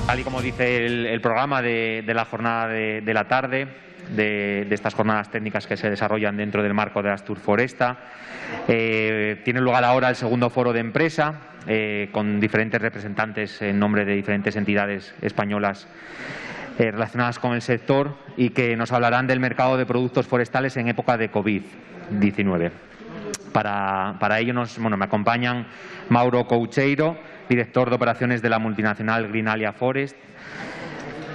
Tal y como dice el programa de la jornada de la tarde, de estas jornadas técnicas que se desarrollan dentro del marco de Astur Foresta, tiene lugar ahora el segundo foro de empresa con diferentes representantes en nombre de diferentes entidades españolas relacionadas con el sector y que nos hablarán del mercado de productos forestales en época de COVID-19. Para ello me acompañan Mauro Coucheiro, director de operaciones de la multinacional Greenalia Forest,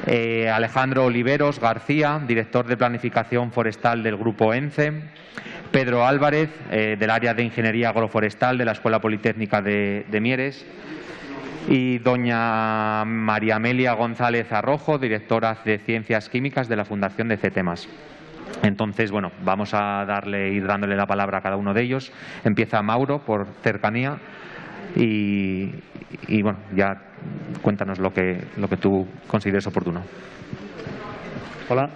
Alejandro Oliveros García, director de planificación forestal del Grupo ENCE, Pedro Álvarez, del área de Ingeniería Agroforestal de la Escuela Politécnica de Mieres, y doña María Amelia González Arrojo, directora de Ciencias Químicas de la Fundación de CETEMAS. Entonces, vamos a ir dándole la palabra a cada uno de ellos. Empieza Mauro, por cercanía, y ya cuéntanos lo que tú consideres oportuno. Hola.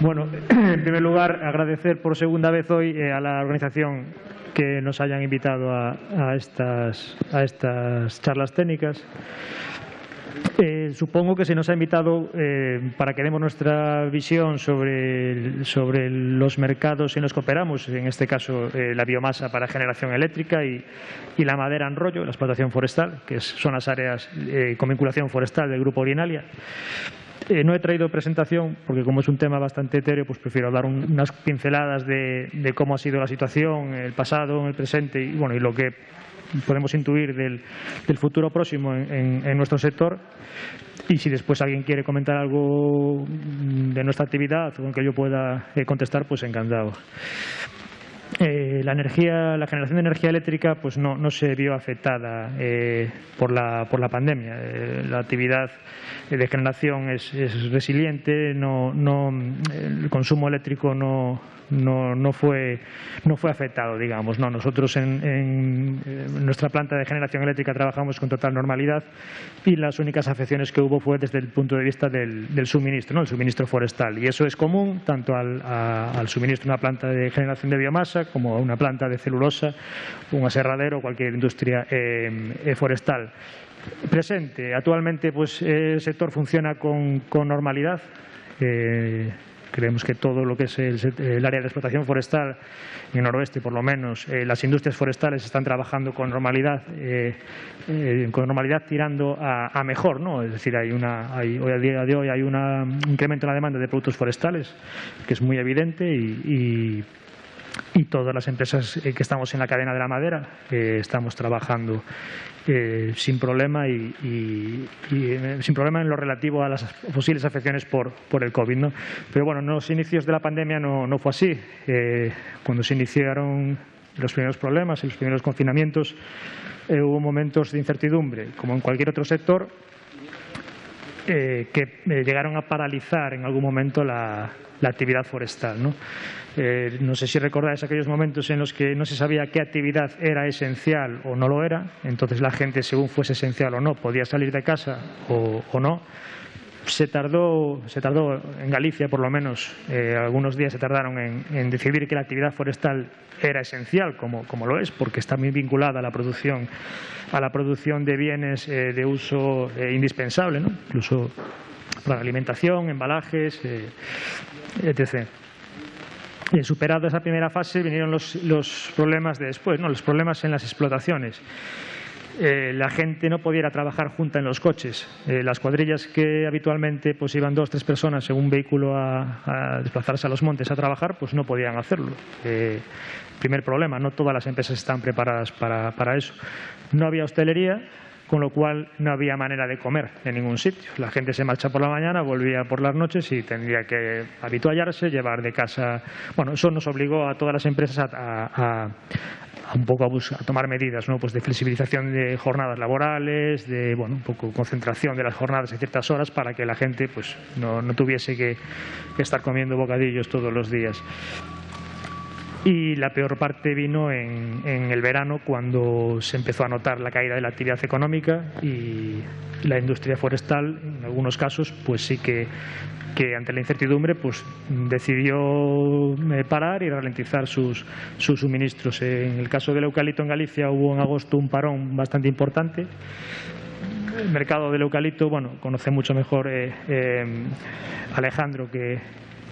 Bueno, en primer lugar, agradecer por segunda vez hoy a la organización que nos hayan invitado a estas charlas técnicas. Supongo que se nos ha invitado para que demos nuestra visión sobre los mercados en los que operamos, en este caso la biomasa para generación eléctrica y la madera en rollo, la explotación forestal, que son las áreas con vinculación forestal del Grupo Greenalia. No he traído presentación porque, como es un tema bastante etéreo, pues prefiero dar unas pinceladas de cómo ha sido la situación en el pasado, en el presente y lo que podemos intuir del futuro próximo en nuestro sector. Y si después alguien quiere comentar algo de nuestra actividad o en que yo pueda contestar, pues encantado. La generación de energía eléctrica pues no se vio afectada por la pandemia. La actividad de generación es resiliente, el consumo eléctrico no fue afectado, digamos. Nosotros en nuestra planta de generación eléctrica trabajamos con total normalidad y las únicas afecciones que hubo fue desde el punto de vista del suministro, el suministro forestal. Y eso es común tanto al suministro de una planta de generación de biomasa como a una planta de celulosa, un aserradero o cualquier industria forestal. Presente. Actualmente el sector funciona con normalidad. Creemos que todo lo que es el área de explotación forestal, en el noroeste por lo menos, las industrias forestales están trabajando con normalidad tirando a mejor, ¿no? Es decir, hoy a día de hoy hay un incremento en la demanda de productos forestales que es muy evidente y todas las empresas que estamos en la cadena de la madera estamos trabajando sin problema sin problema en lo relativo a las posibles afecciones por el COVID, ¿no? Pero en los inicios de la pandemia no fue así. Cuando se iniciaron los primeros problemas y los primeros confinamientos, hubo momentos de incertidumbre, como en cualquier otro sector, que llegaron a paralizar en algún momento la actividad forestal, ¿no? No sé si recordáis aquellos momentos en los que no se sabía qué actividad era esencial o no lo era. Entonces la gente, según fuese esencial o no, podía salir de casa o no. Se tardó en Galicia, por lo menos, algunos días se tardaron en decidir que la actividad forestal era esencial, como lo es, porque está muy vinculada a la producción de bienes de uso indispensable, ¿no? Incluso para alimentación, embalajes, etc. Superada esa primera fase vinieron los problemas de después, ¿no? Los problemas en las explotaciones. La gente no podía ir a trabajar junta en los coches. Las cuadrillas que habitualmente iban 2 o 3 personas en un vehículo a desplazarse a los montes a trabajar, pues no podían hacerlo. Primer problema, no todas las empresas están preparadas para eso. No había hostelería, con lo cual no había manera de comer en ningún sitio. La gente se marcha por la mañana, volvía por las noches y tendría que habituallarse, llevar de casa. Eso nos obligó a todas las empresas a tomar medidas, ¿no? Pues de flexibilización de jornadas laborales, de un poco concentración de las jornadas en ciertas horas para que la gente no tuviese que estar comiendo bocadillos todos los días. Y la peor parte vino en el verano, cuando se empezó a notar la caída de la actividad económica, y la industria forestal, en algunos casos, pues sí que ante la incertidumbre pues decidió parar y ralentizar sus suministros. En el caso del eucalipto en Galicia hubo en agosto un parón bastante importante. El mercado del eucalipto, bueno, conoce mucho mejor Alejandro que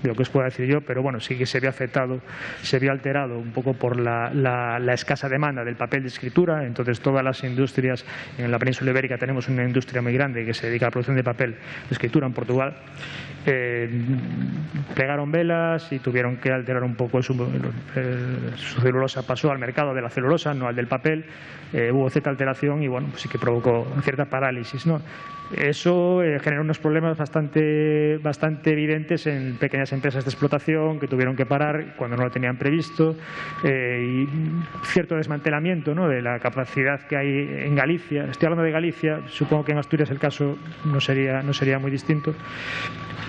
de lo que os puedo decir yo, pero bueno, sí que se vio afectado, se vio alterado un poco por la escasa demanda del papel de escritura. Entonces, todas las industrias, en la península ibérica tenemos una industria muy grande que se dedica a la producción de papel de escritura en Portugal, plegaron velas y tuvieron que alterar un poco su celulosa. Pasó al mercado de la celulosa, no al del papel. Hubo cierta alteración y bueno, pues sí que provocó cierta parálisis, ¿no? Eso generó unos problemas bastante evidentes en pequeñas empresas de explotación que tuvieron que parar cuando no lo tenían previsto, y cierto desmantelamiento, ¿no?, de la capacidad que hay en Galicia. Estoy hablando de Galicia, supongo que en Asturias el caso no sería muy distinto,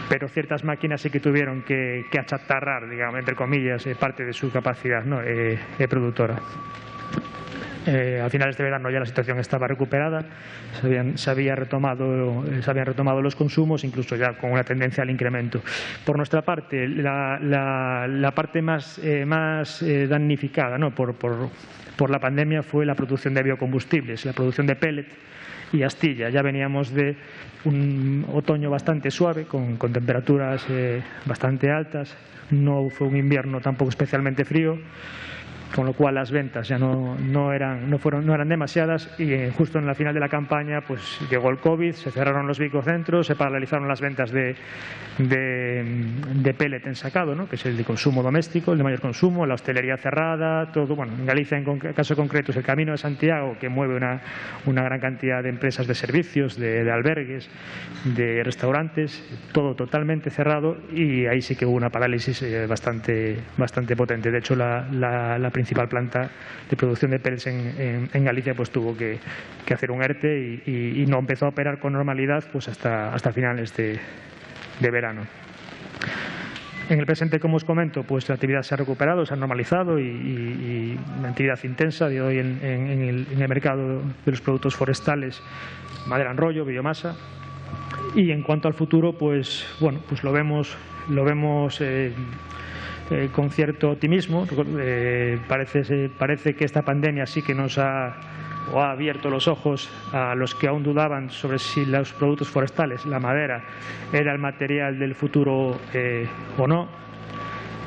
pero ciertas máquinas sí que tuvieron que achatarrar, digamos, entre comillas, parte de su capacidad, ¿no?, productora. A finales de verano ya la situación estaba recuperada, se habían retomado los consumos, incluso ya con una tendencia al incremento. Por nuestra parte, la parte más damnificada, ¿no?, por la pandemia fue la producción de biocombustibles, la producción de pellet y astilla. Ya veníamos de un otoño bastante suave, con temperaturas bastante altas. No fue un invierno tampoco especialmente frío, con lo cual las ventas ya no eran demasiadas, y justo en la final de la campaña pues llegó el COVID, se cerraron los bicocentros, se paralizaron las ventas de pellet ensacado, ¿no?, que es el de consumo doméstico, el de mayor consumo, la hostelería cerrada, todo. Bueno, en Galicia en caso concreto es el Camino de Santiago, que mueve una gran cantidad de empresas de servicios, de albergues, de restaurantes, todo totalmente cerrado, y ahí sí que hubo una parálisis bastante potente. De hecho, la principal planta de producción de pellets en Galicia pues tuvo que hacer un ERTE y no empezó a operar con normalidad pues hasta finales de verano. En el presente, como os comento, pues la actividad se ha recuperado, se ha normalizado, y una actividad intensa de hoy en el mercado de los productos forestales, madera en rollo, biomasa. Y en cuanto al futuro, pues bueno, pues lo vemos con cierto optimismo. Parece que esta pandemia sí que nos ha abierto los ojos a los que aún dudaban sobre si los productos forestales, la madera, era el material del futuro o no.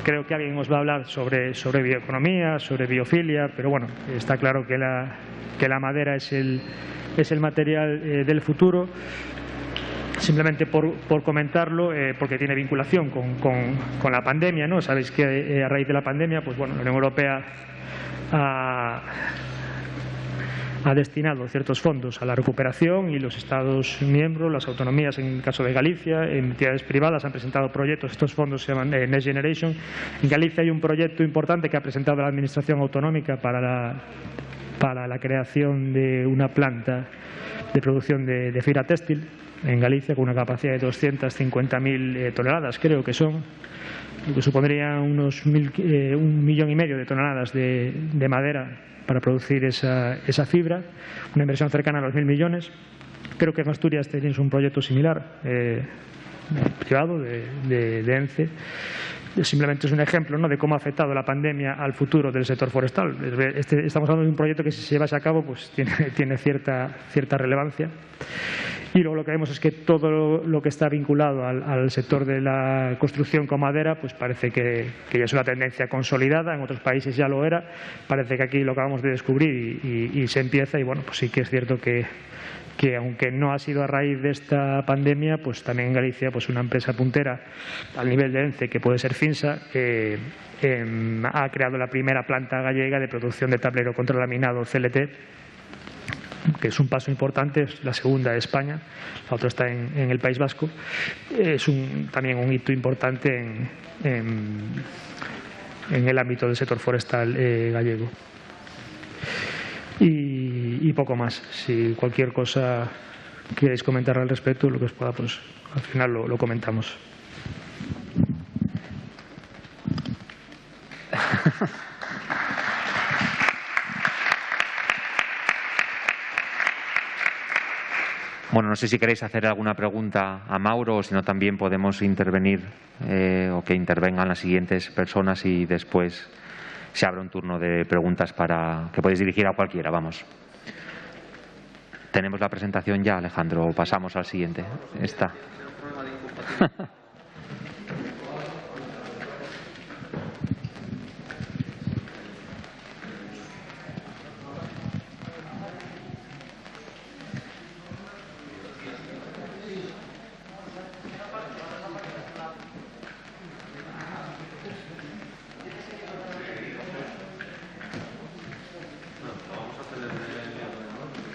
Creo que alguien os va a hablar sobre bioeconomía, sobre biofilia, pero bueno, está claro que la madera es el material del futuro. Simplemente por comentarlo, porque tiene vinculación con la pandemia, ¿no? Sabéis que a raíz de la pandemia, pues bueno, la Unión Europea ha destinado ciertos fondos a la recuperación, y los Estados miembros, las autonomías, en el caso de Galicia, entidades privadas han presentado proyectos. Estos fondos se llaman Next Generation. En Galicia hay un proyecto importante que ha presentado la Administración Autonómica para la creación de una planta de producción de fibra textil en Galicia, con una capacidad de 250.000 toneladas, creo que son, lo que supondría unos 1,5 millones de toneladas de madera para producir esa fibra, una inversión cercana a los 1.000 millones. Creo que en Asturias tenéis un proyecto similar, privado, de ENCE. Simplemente es un ejemplo, ¿no?, de cómo ha afectado la pandemia al futuro del sector forestal. Estamos hablando de un proyecto que, si se llevase a cabo, pues tiene cierta relevancia. Y luego lo que vemos es que todo lo que está vinculado al sector de la construcción con madera, pues parece que ya es una tendencia consolidada. En otros países ya lo era. Parece que aquí lo acabamos de descubrir y se empieza. Y bueno, pues sí que es cierto que aunque no ha sido a raíz de esta pandemia, pues también en Galicia pues una empresa puntera al nivel de ENCE, que puede ser Finsa, ha creado la primera planta gallega de producción de tablero contralaminado CLT, que es un paso importante. Es la segunda de España, la otra está en el País Vasco. Es también un hito importante en el ámbito del sector forestal gallego. Y poco más. Si cualquier cosa queréis comentar al respecto, lo que os pueda, pues al final lo comentamos. Bueno, no sé si queréis hacer alguna pregunta a Mauro o si no también podemos intervenir o que intervengan las siguientes personas y después se abre un turno de preguntas que podéis dirigir a cualquiera. Vamos. ¿Tenemos la presentación ya, Alejandro, o pasamos al siguiente? Está.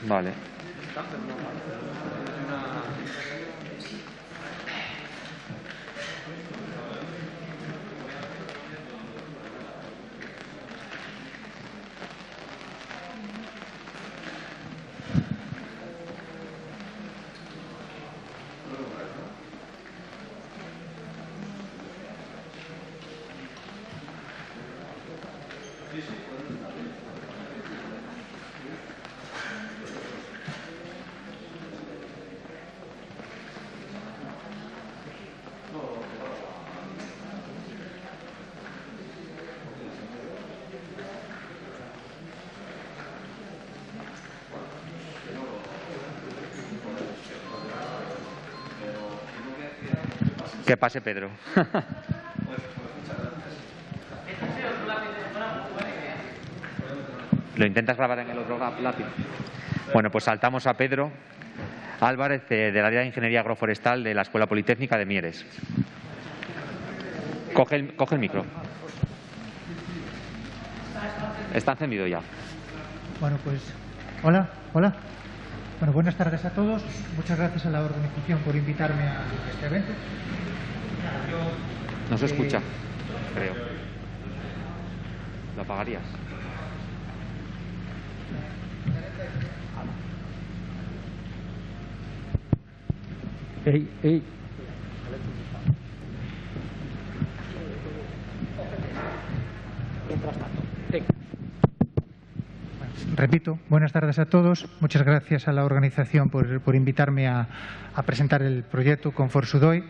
Vale. Que pase Pedro. ¿Lo intentas grabar en el otro lápiz? Bueno, pues saltamos a Pedro Álvarez, del área de Ingeniería Agroforestal de la Escuela Politécnica de Mieres. Coge el micro. Está encendido ya. Bueno, pues hola. Bueno, buenas tardes a todos. Muchas gracias a la organización por invitarme a este evento. No se escucha, creo. ¿Lo apagarías? Ey. Repito, buenas tardes a todos. Muchas gracias a la organización por invitarme a presentar el proyecto Conforsudoy.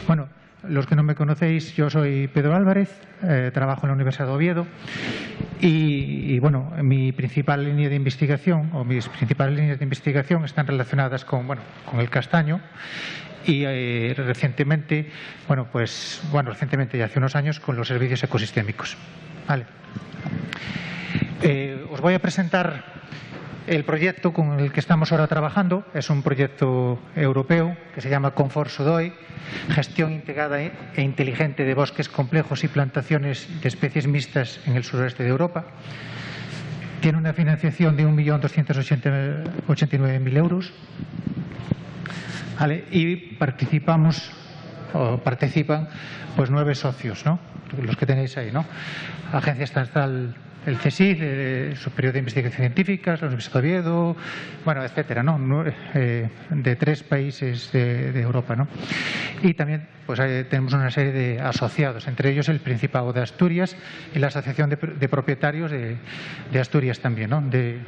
Bueno, los que no me conocéis, yo soy Pedro Álvarez, trabajo en la Universidad de Oviedo y bueno, mi principal línea de investigación o mis principales líneas de investigación están relacionadas con el castaño y recientemente y hace unos años con los servicios ecosistémicos. Vale. Os voy a presentar el proyecto con el que estamos ahora trabajando. Es un proyecto europeo que se llama Conforsudoy, gestión integrada e inteligente de bosques complejos y plantaciones de especies mixtas en el suroeste de Europa. Tiene una financiación de 1.289.000 euros. Vale, y participan pues 9 socios, ¿no? Los que tenéis ahí, ¿no? Agencia Estatal, el CSIC, el Superior de Investigación Científicas, la Universidad de Oviedo, bueno, etcétera, ¿no? De 3 países de Europa, ¿no? Y también pues tenemos una serie de asociados, entre ellos el Principado de Asturias y la Asociación de Propietarios de Asturias también, ¿no? De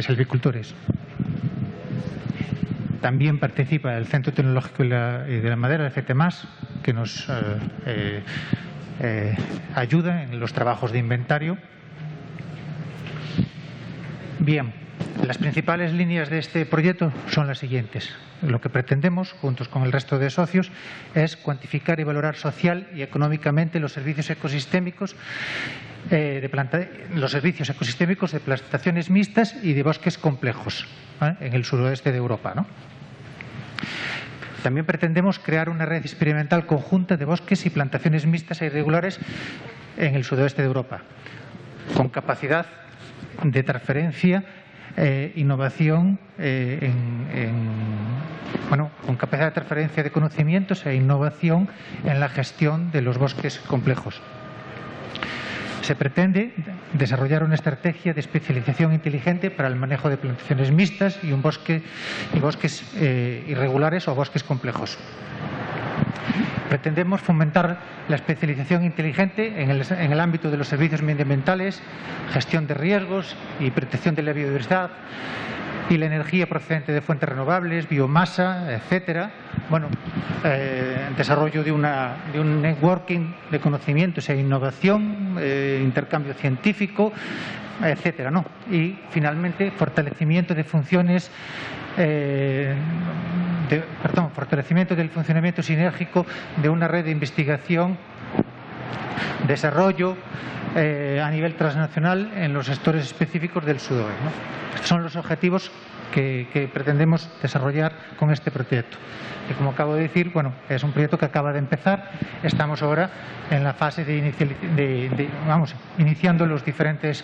silvicultores. También participa el Centro Tecnológico de la Madera, el CETEMAS, que nos ayuda en los trabajos de inventario. Bien, las principales líneas de este proyecto son las siguientes. Lo que pretendemos, juntos con el resto de socios, es cuantificar y valorar social y económicamente los servicios ecosistémicos de plantaciones mixtas y de bosques complejos, ¿vale? En el suroeste de Europa, ¿no? También pretendemos crear una red experimental conjunta de bosques y plantaciones mixtas e irregulares en el sudoeste de Europa, con capacidad de transferencia, innovación, con capacidad de transferencia de conocimientos e innovación en la gestión de los bosques complejos. Se pretende desarrollar una estrategia de especialización inteligente para el manejo de plantaciones mixtas y bosques irregulares o bosques complejos. Pretendemos fomentar la especialización inteligente en el ámbito de los servicios medioambientales, gestión de riesgos y protección de la biodiversidad, y la energía procedente de fuentes renovables, biomasa, etcétera. Bueno, desarrollo de un networking de conocimientos e innovación, intercambio científico, etcétera, ¿no? Y finalmente fortalecimiento de funciones, fortalecimiento del funcionamiento sinérgico de una red de investigación, desarrollo a nivel transnacional en los sectores específicos del SUDOE, ¿no? Estos son los objetivos que pretendemos desarrollar con este proyecto. Y como acabo de decir, bueno, es un proyecto que acaba de empezar. Estamos ahora en la fase iniciando los diferentes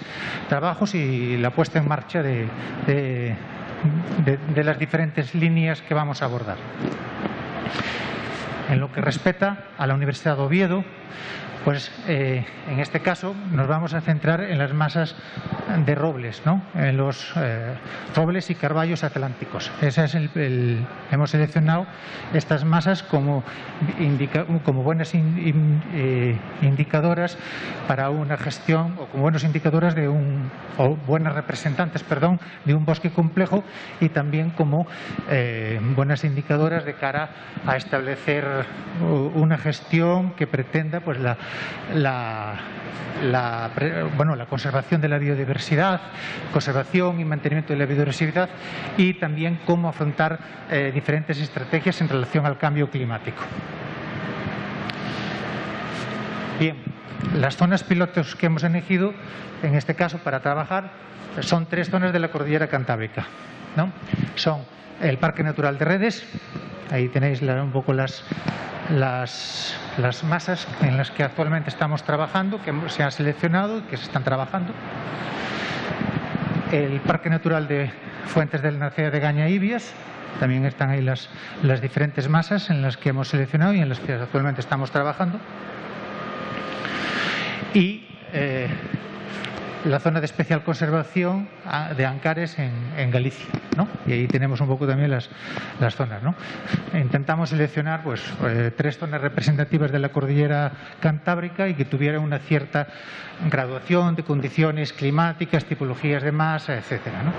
trabajos y la puesta en marcha de las diferentes líneas que vamos a abordar. En lo que respecta a la Universidad de Oviedo, pues en este caso nos vamos a centrar en las masas de robles, ¿no? En los robles y carballos atlánticos. Hemos seleccionado estas masas como buenas indicadoras para una gestión, o como buenas indicadoras o buenas representantes, perdón, de un bosque complejo, y también como buenas indicadoras de cara a establecer una gestión que pretenda pues la conservación de la biodiversidad, conservación y mantenimiento de la biodiversidad, y también cómo afrontar diferentes estrategias en relación al cambio climático. Bien, las zonas pilotos que hemos elegido, en este caso para trabajar, son 3 zonas de la cordillera cantábrica, ¿no? Son el Parque Natural de Redes, ahí tenéis un poco las masas en las que actualmente estamos trabajando, que se han seleccionado y que se están trabajando. El Parque Natural de Fuentes del Narcea de Gaña Ibias, también están ahí las diferentes masas en las que hemos seleccionado y en las que actualmente estamos trabajando. Y la zona de especial conservación de Ancares en Galicia, ¿no? Y ahí tenemos un poco también las zonas, ¿no? Intentamos seleccionar pues 3 zonas representativas de la cordillera cantábrica y que tuvieran una cierta graduación de condiciones climáticas, tipologías de masa, etcétera, ¿no?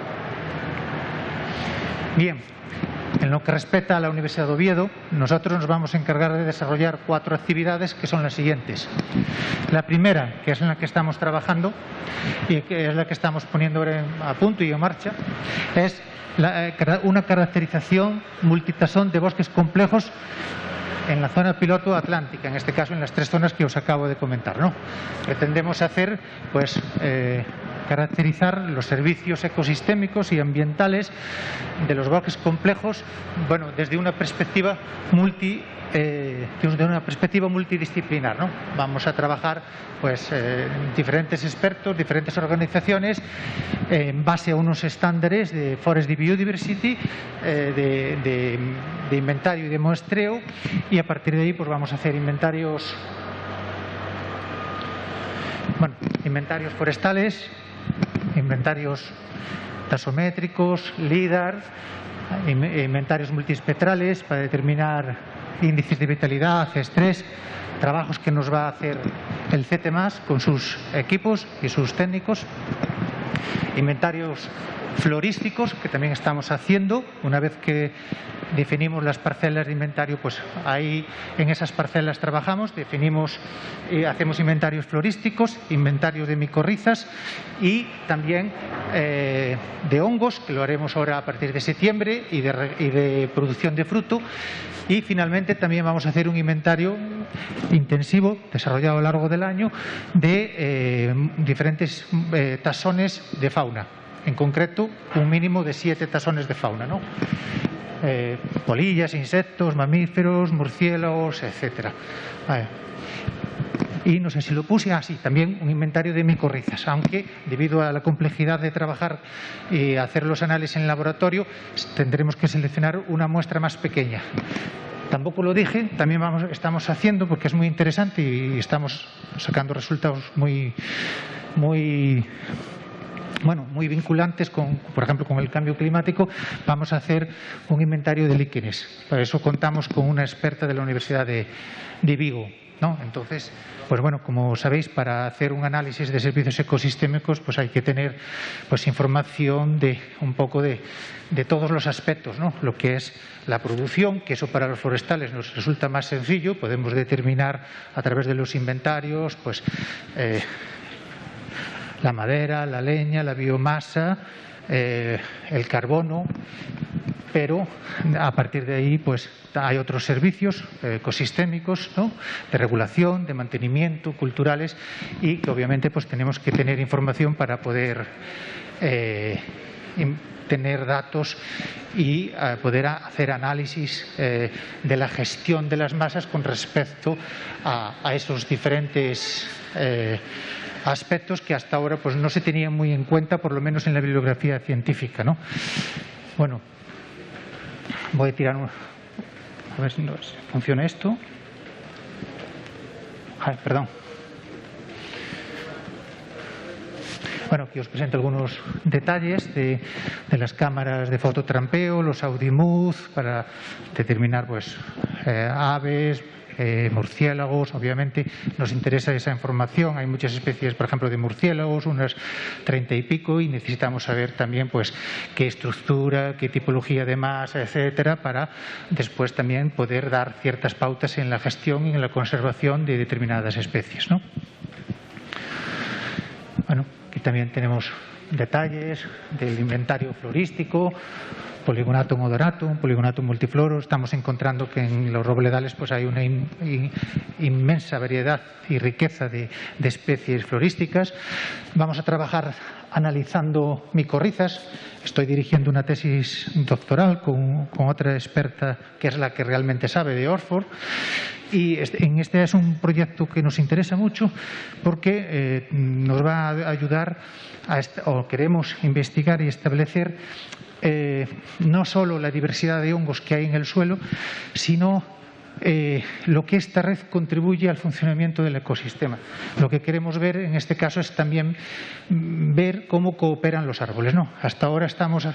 Bien, en lo que respecta a la Universidad de Oviedo, nosotros nos vamos a encargar de desarrollar 4 actividades que son las siguientes. La primera, que es en la que estamos trabajando y que es la que estamos poniendo ahora a punto y en marcha, es una caracterización multitasón de bosques complejos en la zona piloto atlántica, en este caso en las 3 zonas que os acabo de comentar, ¿no? Pretendemos hacer, pues, caracterizar los servicios ecosistémicos y ambientales de los bosques complejos, bueno, desde una perspectiva multidisciplinar, ¿no? Vamos a trabajar pues diferentes expertos, diferentes organizaciones en base a unos estándares de Forest Biodiversity, de inventario y de muestreo, y a partir de ahí pues vamos a hacer inventarios forestales, inventarios taxométricos, LIDAR, inventarios multiespectrales para determinar índices de vitalidad, estrés, trabajos que nos va a hacer el CETEMAS con sus equipos y sus técnicos, inventarios florísticos que también estamos haciendo. Una vez que definimos las parcelas de inventario, pues ahí en esas parcelas trabajamos, definimos y hacemos inventarios florísticos, inventarios de micorrizas y también de hongos, que lo haremos ahora a partir de septiembre, y de producción de fruto. Y finalmente también vamos a hacer un inventario intensivo, desarrollado a lo largo del año, de diferentes taxones de fauna. En concreto, un mínimo de 7 taxones de fauna, ¿no? Polillas, insectos, mamíferos, murciélagos, etcétera. Y no sé si lo puse así, también un inventario de micorrizas, aunque debido a la complejidad de trabajar y hacer los análisis en laboratorio, tendremos que seleccionar una muestra más pequeña. Tampoco lo dije, también estamos haciendo, porque es muy interesante y estamos sacando resultados muy vinculantes, por ejemplo, con el cambio climático. Vamos a hacer un inventario de líquenes. Para eso contamos con una experta de la Universidad de Vigo, ¿no? Entonces, pues bueno, como sabéis, para hacer un análisis de servicios ecosistémicos, pues hay que tener pues información de un poco de todos los aspectos, ¿no? Lo que es la producción, que eso para los forestales nos resulta más sencillo, podemos determinar a través de los inventarios, pues la madera, la leña, la biomasa, el carbono, pero a partir de ahí pues hay otros servicios ecosistémicos, ¿no? De regulación, de mantenimiento, culturales, y que obviamente pues tenemos que tener información para poder tener datos y poder hacer análisis de la gestión de las masas con respecto a esos diferentes aspectos que hasta ahora pues no se tenían muy en cuenta, por lo menos en la bibliografía científica, ¿no? Bueno, voy a tirar a ver si funciona esto. Ay, perdón. Bueno, aquí os presento algunos detalles de las cámaras de fototrampeo, los Audimuz, para determinar pues aves, murciélagos. Obviamente nos interesa esa información. Hay muchas especies, por ejemplo, de murciélagos, unas 30 y pico, y necesitamos saber también pues qué estructura, qué tipología de masa, etcétera, para después también poder dar ciertas pautas en la gestión y en la conservación de determinadas especies, ¿no? Bueno, aquí también tenemos detalles del inventario florístico, Polygonatum odoratum, Polygonatum multifloro. Estamos encontrando que en los robledales pues hay una inmensa variedad y riqueza de especies florísticas. Vamos a trabajar analizando micorrizas. Estoy dirigiendo una tesis doctoral con otra experta que es la que realmente sabe de Oxford. Y este es un proyecto que nos interesa mucho porque nos va a ayudar o queremos investigar y establecer no solo la diversidad de hongos que hay en el suelo, sino lo que esta red contribuye al funcionamiento del ecosistema. Lo que queremos ver en este caso es también ver cómo cooperan los árboles, ¿no? Hasta ahora estamos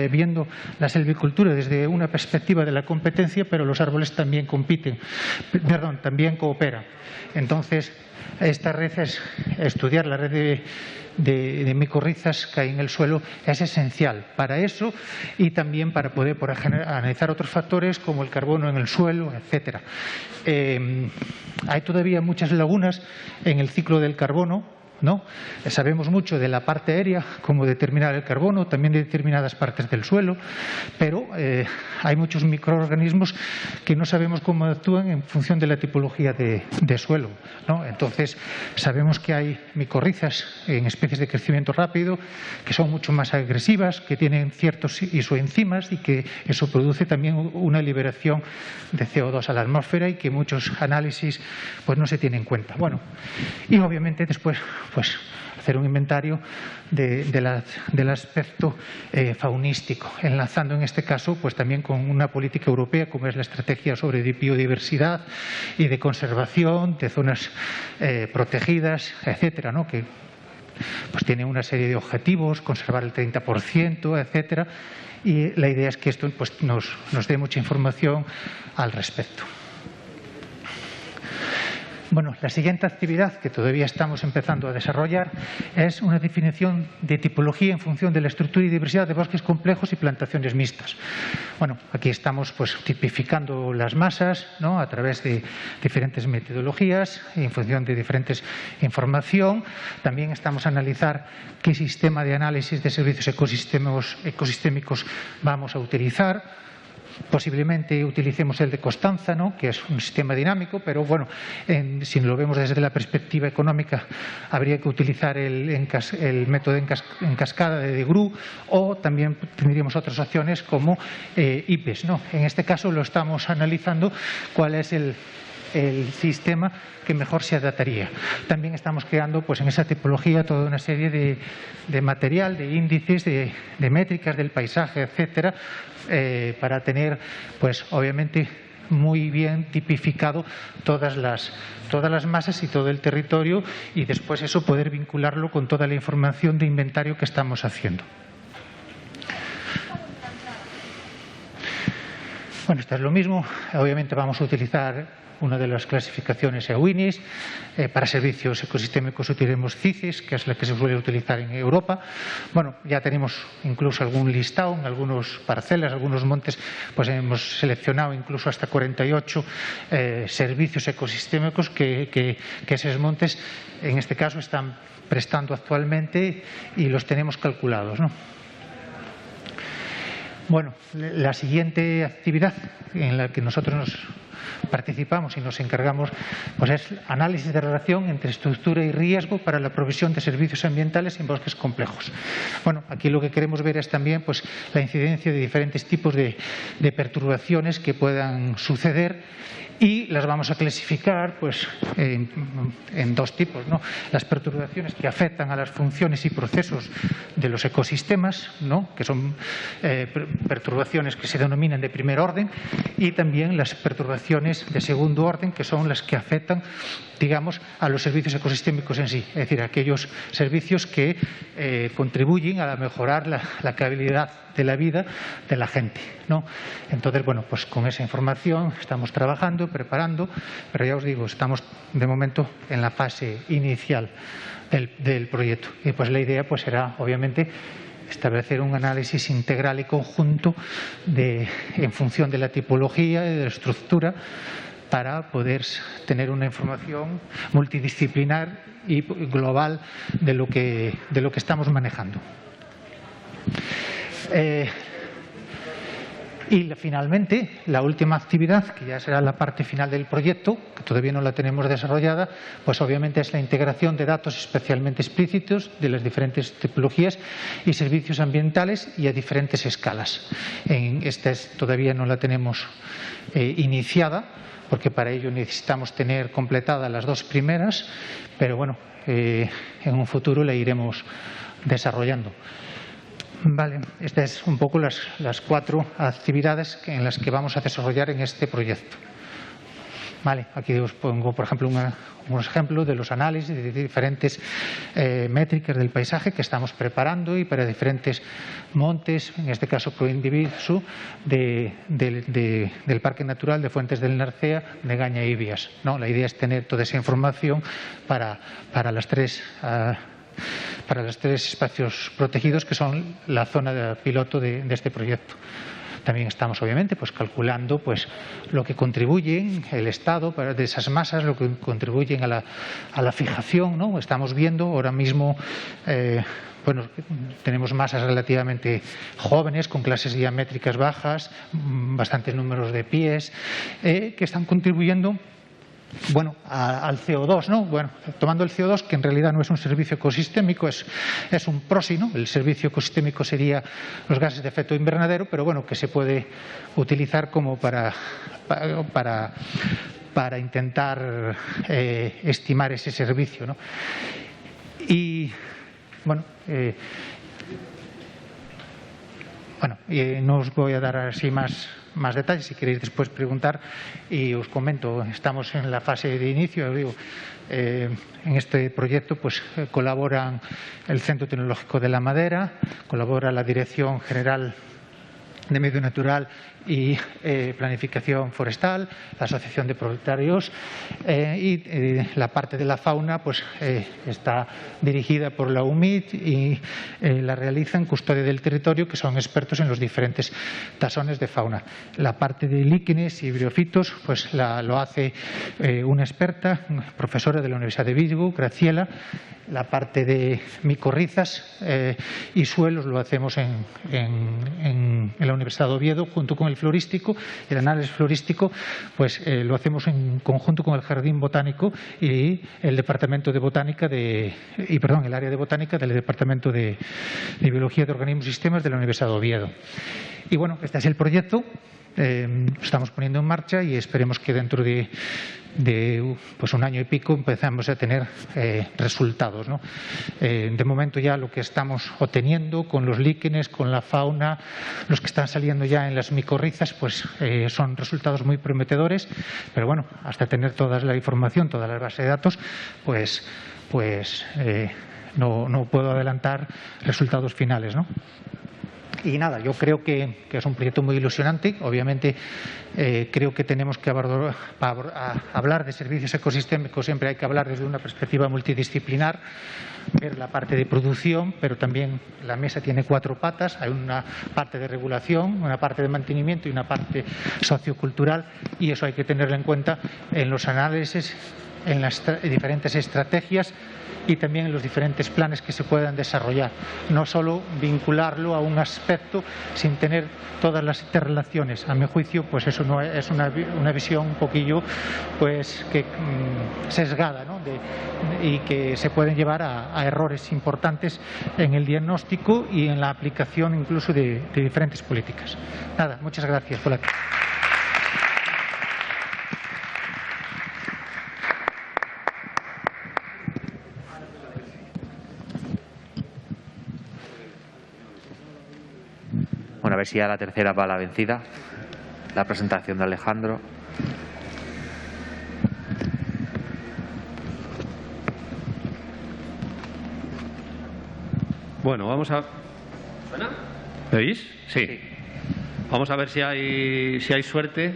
viendo la silvicultura desde una perspectiva de la competencia, pero los árboles también también cooperan. Entonces, esta red es estudiar la red de micorrizas que hay en el suelo, es esencial para eso y también para poder analizar otros factores como el carbono en el suelo, etcétera. Hay todavía muchas lagunas en el ciclo del carbono, ¿no? Sabemos mucho de la parte aérea, cómo determinar el carbono, también de determinadas partes del suelo, pero hay muchos microorganismos que no sabemos cómo actúan en función de la tipología de suelo, ¿no? Entonces, sabemos que hay micorrizas en especies de crecimiento rápido que son mucho más agresivas, que tienen ciertos isoenzimas y que eso produce también una liberación de CO2 a la atmósfera y que muchos análisis pues no se tienen en cuenta. Bueno, y obviamente después pues hacer un inventario del aspecto faunístico, enlazando en este caso pues también con una política europea como es la estrategia sobre biodiversidad y de conservación de zonas protegidas, etcétera, ¿no? Que pues tiene una serie de objetivos, conservar el 30%, etcétera, y la idea es que esto pues nos dé mucha información al respecto. Bueno, la siguiente actividad que todavía estamos empezando a desarrollar es una definición de tipología en función de la estructura y diversidad de bosques complejos y plantaciones mixtas. Bueno, aquí estamos pues tipificando las masas, ¿no? A través de diferentes metodologías en función de diferentes información. También estamos a analizar qué sistema de análisis de servicios ecosistémicos vamos a utilizar. Posiblemente utilicemos el de Constanza, ¿no? Que es un sistema dinámico, pero bueno, si lo vemos desde la perspectiva económica, habría que utilizar el método en cascada de Grue, o también tendríamos otras opciones como IPES, ¿no? En este caso lo estamos analizando cuál es el sistema que mejor se adaptaría. También estamos creando pues en esa tipología toda una serie de material, de índices, de métricas del paisaje, etcétera, para tener pues obviamente muy bien tipificado todas las masas y todo el territorio, y después eso poder vincularlo con toda la información de inventario que estamos haciendo. Bueno, esto es lo mismo. Obviamente vamos a utilizar una de las clasificaciones EWINIS. Para servicios ecosistémicos utilizaremos CICES, que es la que se suele utilizar en Europa. Bueno, ya tenemos incluso algún listado en algunas parcelas, algunos montes, pues hemos seleccionado incluso hasta 48 servicios ecosistémicos que esos montes, en este caso, están prestando actualmente y los tenemos calculados, ¿no? Bueno, la siguiente actividad en la que nosotros nos participamos y nos encargamos, pues es análisis de relación entre estructura y riesgo para la provisión de servicios ambientales en bosques complejos. Bueno, aquí lo que queremos ver es también pues la incidencia de diferentes tipos de perturbaciones que puedan suceder, y las vamos a clasificar pues en dos tipos, ¿no? Las perturbaciones que afectan a las funciones y procesos de los ecosistemas, ¿no? Que son perturbaciones que se denominan de primer orden, y también las perturbaciones de segundo orden, que son las que afectan, digamos, a los servicios ecosistémicos en sí, es decir, aquellos servicios que contribuyen a mejorar la calidad de la vida de la gente, ¿no? Entonces, bueno, pues con esa información estamos trabajando, preparando, pero ya os digo, estamos de momento en la fase inicial del proyecto. Y pues la idea pues será, obviamente, establecer un análisis integral y conjunto en función de la tipología y de la estructura, para poder tener una información multidisciplinar y global de lo que estamos manejando. Y finalmente, la última actividad, que ya será la parte final del proyecto, que todavía no la tenemos desarrollada, pues obviamente es la integración de datos especialmente explícitos de las diferentes tipologías y servicios ambientales y a diferentes escalas. Esta todavía no la tenemos iniciada, porque para ello necesitamos tener completadas las dos primeras, pero bueno, en un futuro la iremos desarrollando. Vale, estas es un poco las 4 actividades en las que vamos a desarrollar en este proyecto. Vale, aquí os pongo, por ejemplo, unos ejemplos de los análisis de diferentes métricas del paisaje que estamos preparando, y para diferentes montes, en este caso Proindivisu, del Parque Natural de Fuentes del Narcea, de Gaña y Vías, ¿no? La idea es tener toda esa información para las tres espacios protegidos, que son la zona de piloto de este proyecto. También estamos, obviamente, pues calculando pues lo que contribuye el estado de esas masas, lo que contribuyen a la fijación, ¿no? Estamos viendo ahora mismo, bueno, tenemos masas relativamente jóvenes, con clases diamétricas bajas, bastantes números de pies, que están contribuyendo, bueno, al CO2, ¿no? Bueno, tomando el CO2, que en realidad no es un servicio ecosistémico, es un PROSI, ¿no? El servicio ecosistémico sería los gases de efecto invernadero, pero bueno, que se puede utilizar como para intentar estimar ese servicio, ¿no? Y bueno, no os voy a dar así más detalles, si queréis después preguntar, y os comento. Estamos en la fase de inicio, digo, en este proyecto pues colaboran el Centro Tecnológico de la Madera, colabora la Dirección General de Medio Natural y Planificación Forestal, la Asociación de Propietarios, y la parte de la fauna pues está dirigida por la UMIT, y la realizan Custodia del Territorio, que son expertos en los diferentes taxones de fauna. La parte de líquenes y briofitos pues lo hace una experta, profesora de la Universidad de Vigo, Graciela. La parte de micorrizas y suelos lo hacemos en la Universidad de Oviedo, junto con el florístico. El análisis florístico pues lo hacemos en conjunto con el Jardín Botánico y el Departamento de Botánica el área de Botánica del Departamento de Biología de Organismos y Sistemas de la Universidad de Oviedo. Y bueno, este es el proyecto. Estamos poniendo en marcha y esperemos que dentro de pues un año y pico empezamos a tener resultados, ¿no? De momento ya lo que estamos obteniendo con los líquenes, con la fauna, los que están saliendo ya en las micorrizas, pues son resultados muy prometedores, pero bueno, hasta tener toda la información, toda la base de datos, pues no puedo adelantar resultados finales, ¿no? Y nada, yo creo que es un proyecto muy ilusionante. Obviamente, creo que tenemos que hablar de servicios ecosistémicos, siempre hay que hablar desde una perspectiva multidisciplinar, ver la parte de producción, pero también la mesa tiene 4 patas. Hay una parte de regulación, una parte de mantenimiento y una parte sociocultural, y eso hay que tenerlo en cuenta en los análisis, en las diferentes estrategias y también en los diferentes planes que se puedan desarrollar. No solo vincularlo a un aspecto sin tener todas las interrelaciones. A mi juicio, pues eso no es una visión un poquillo pues que sesgada, ¿no? Y que se pueden llevar a errores importantes en el diagnóstico y en la aplicación incluso de diferentes políticas. Nada, muchas gracias por la atención. Bueno, a ver si ya la tercera va a la vencida. La presentación de Alejandro. Bueno, vamos a... ¿Suena? ¿Me oís? Sí. Vamos a ver si hay suerte,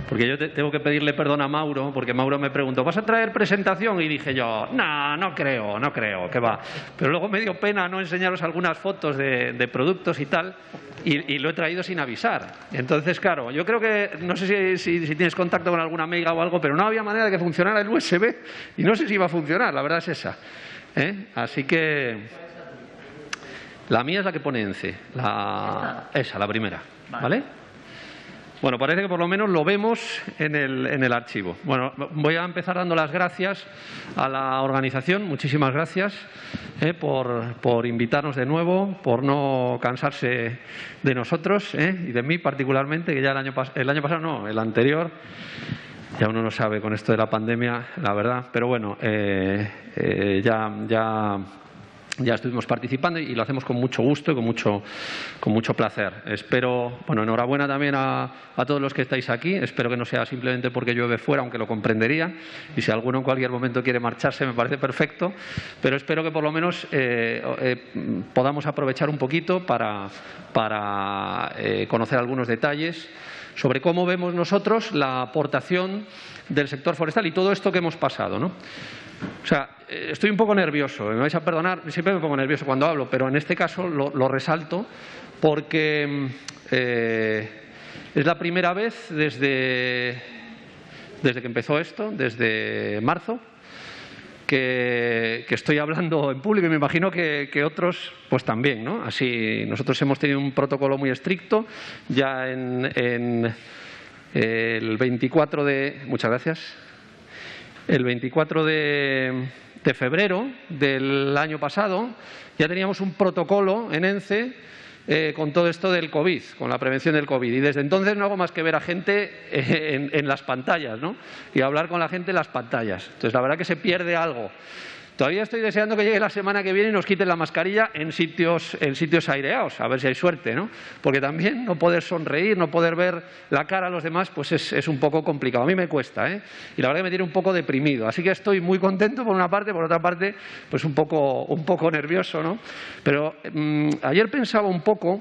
porque yo tengo que pedirle perdón a Mauro, porque Mauro me preguntó, ¿vas a traer presentación? Y dije yo, no creo, que va. Pero luego me dio pena no enseñaros algunas fotos de productos y tal, y lo he traído sin avisar. Entonces, claro, yo creo que, no sé si tienes contacto con alguna amiga o algo, pero no había manera de que funcionara el USB, y no sé si iba a funcionar, la verdad es esa. Así que... La mía es la que pone ENCE, esa, la primera, ¿vale? Bueno, parece que por lo menos lo vemos en el archivo. Bueno, voy a empezar dando las gracias a la organización. Muchísimas gracias por invitarnos de nuevo, por no cansarse de nosotros y de mí particularmente, que ya el año pasado no, el anterior. Ya uno no sabe con esto de la pandemia, la verdad. Pero bueno, ya estuvimos participando y lo hacemos con mucho gusto y con mucho placer. Espero, bueno, enhorabuena también a todos los que estáis aquí. Espero que no sea simplemente porque llueve fuera, aunque lo comprendería. Y si alguno en cualquier momento quiere marcharse, me parece perfecto. Pero espero que por lo menos podamos aprovechar un poquito para conocer algunos detalles sobre cómo vemos nosotros la aportación del sector forestal y todo esto que hemos pasado, ¿no? O sea, estoy un poco nervioso, me vais a perdonar, siempre me pongo nervioso cuando hablo, pero en este caso lo resalto porque es la primera vez desde que empezó esto, desde marzo, que estoy hablando en público y me imagino que otros pues también, ¿no? Así, nosotros hemos tenido un protocolo muy estricto ya en el 24 de... Muchas gracias. El 24 de febrero del año pasado ya teníamos un protocolo en ENCE con todo esto del COVID, con la prevención del COVID. Y desde entonces no hago más que ver a gente en las pantallas, ¿no? Y hablar con la gente en las pantallas. Entonces, la verdad que se pierde algo. Todavía estoy deseando que llegue la semana que viene y nos quiten la mascarilla en sitios aireados, a ver si hay suerte, ¿no? Porque también no poder sonreír, no poder ver la cara a los demás, pues es un poco complicado. A mí me cuesta, ¿eh? Y la verdad que me tiene un poco deprimido. Así que estoy muy contento por una parte, por otra parte, pues un poco nervioso, ¿no? Pero ayer pensaba un poco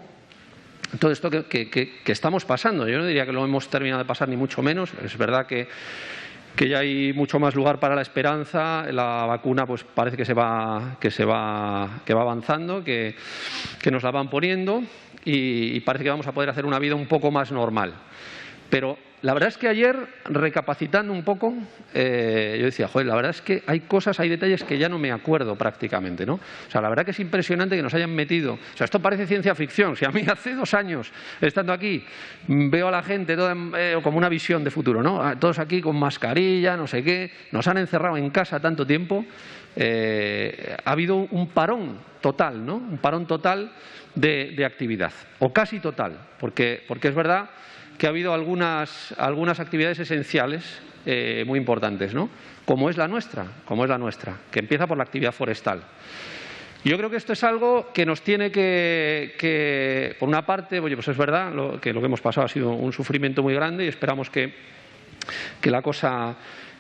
todo esto que estamos pasando. Yo no diría que lo hemos terminado de pasar, ni mucho menos. Es verdad que ya hay mucho más lugar para la esperanza. La vacuna pues parece que va avanzando, que nos la van poniendo y parece que vamos a poder hacer una vida un poco más normal. Pero la verdad es que ayer, recapacitando un poco, yo decía, joder, la verdad es que hay cosas, hay detalles que ya no me acuerdo prácticamente, ¿no? O sea, la verdad que es impresionante que nos hayan metido. O sea, esto parece ciencia ficción. Si a mí hace 2 años, estando aquí, veo a la gente toda, como una visión de futuro, ¿no? Todos aquí con mascarilla, no sé qué, nos han encerrado en casa tanto tiempo. Ha habido un parón total, ¿no? Un parón total de actividad, o casi total, porque es verdad que ha habido algunas actividades esenciales muy importantes, ¿no? Como es la nuestra, que empieza por la actividad forestal. Yo creo que esto es algo que nos tiene que por una parte, oye, pues es verdad que lo que hemos pasado ha sido un sufrimiento muy grande y esperamos que la cosa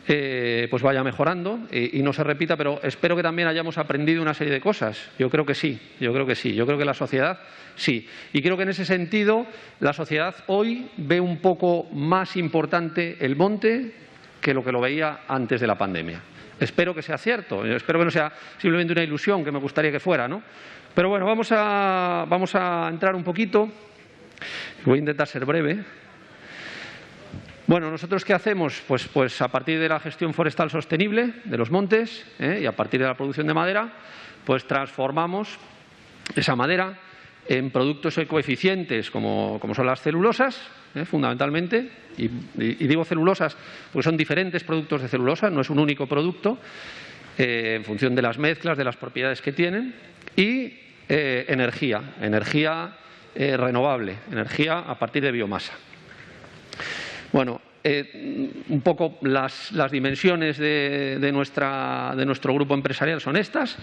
pues vaya mejorando y no se repita, pero espero que también hayamos aprendido una serie de cosas. Yo creo que sí, yo creo que la sociedad sí. Y creo que en ese sentido la sociedad hoy ve un poco más importante el monte que lo veía antes de la pandemia. Espero que sea cierto, espero que no sea simplemente una ilusión, que me gustaría que fuera, ¿no? Pero bueno, vamos a entrar un poquito. Voy a intentar ser breve. Bueno, ¿nosotros qué hacemos? Pues a partir de la gestión forestal sostenible de los montes y a partir de la producción de madera, pues transformamos esa madera en productos ecoeficientes como son las celulosas, fundamentalmente. Y digo celulosas porque son diferentes productos de celulosa, no es un único producto, en función de las mezclas, de las propiedades que tienen. Y energía renovable, energía a partir de biomasa. Bueno, un poco las dimensiones de nuestro grupo empresarial son estas.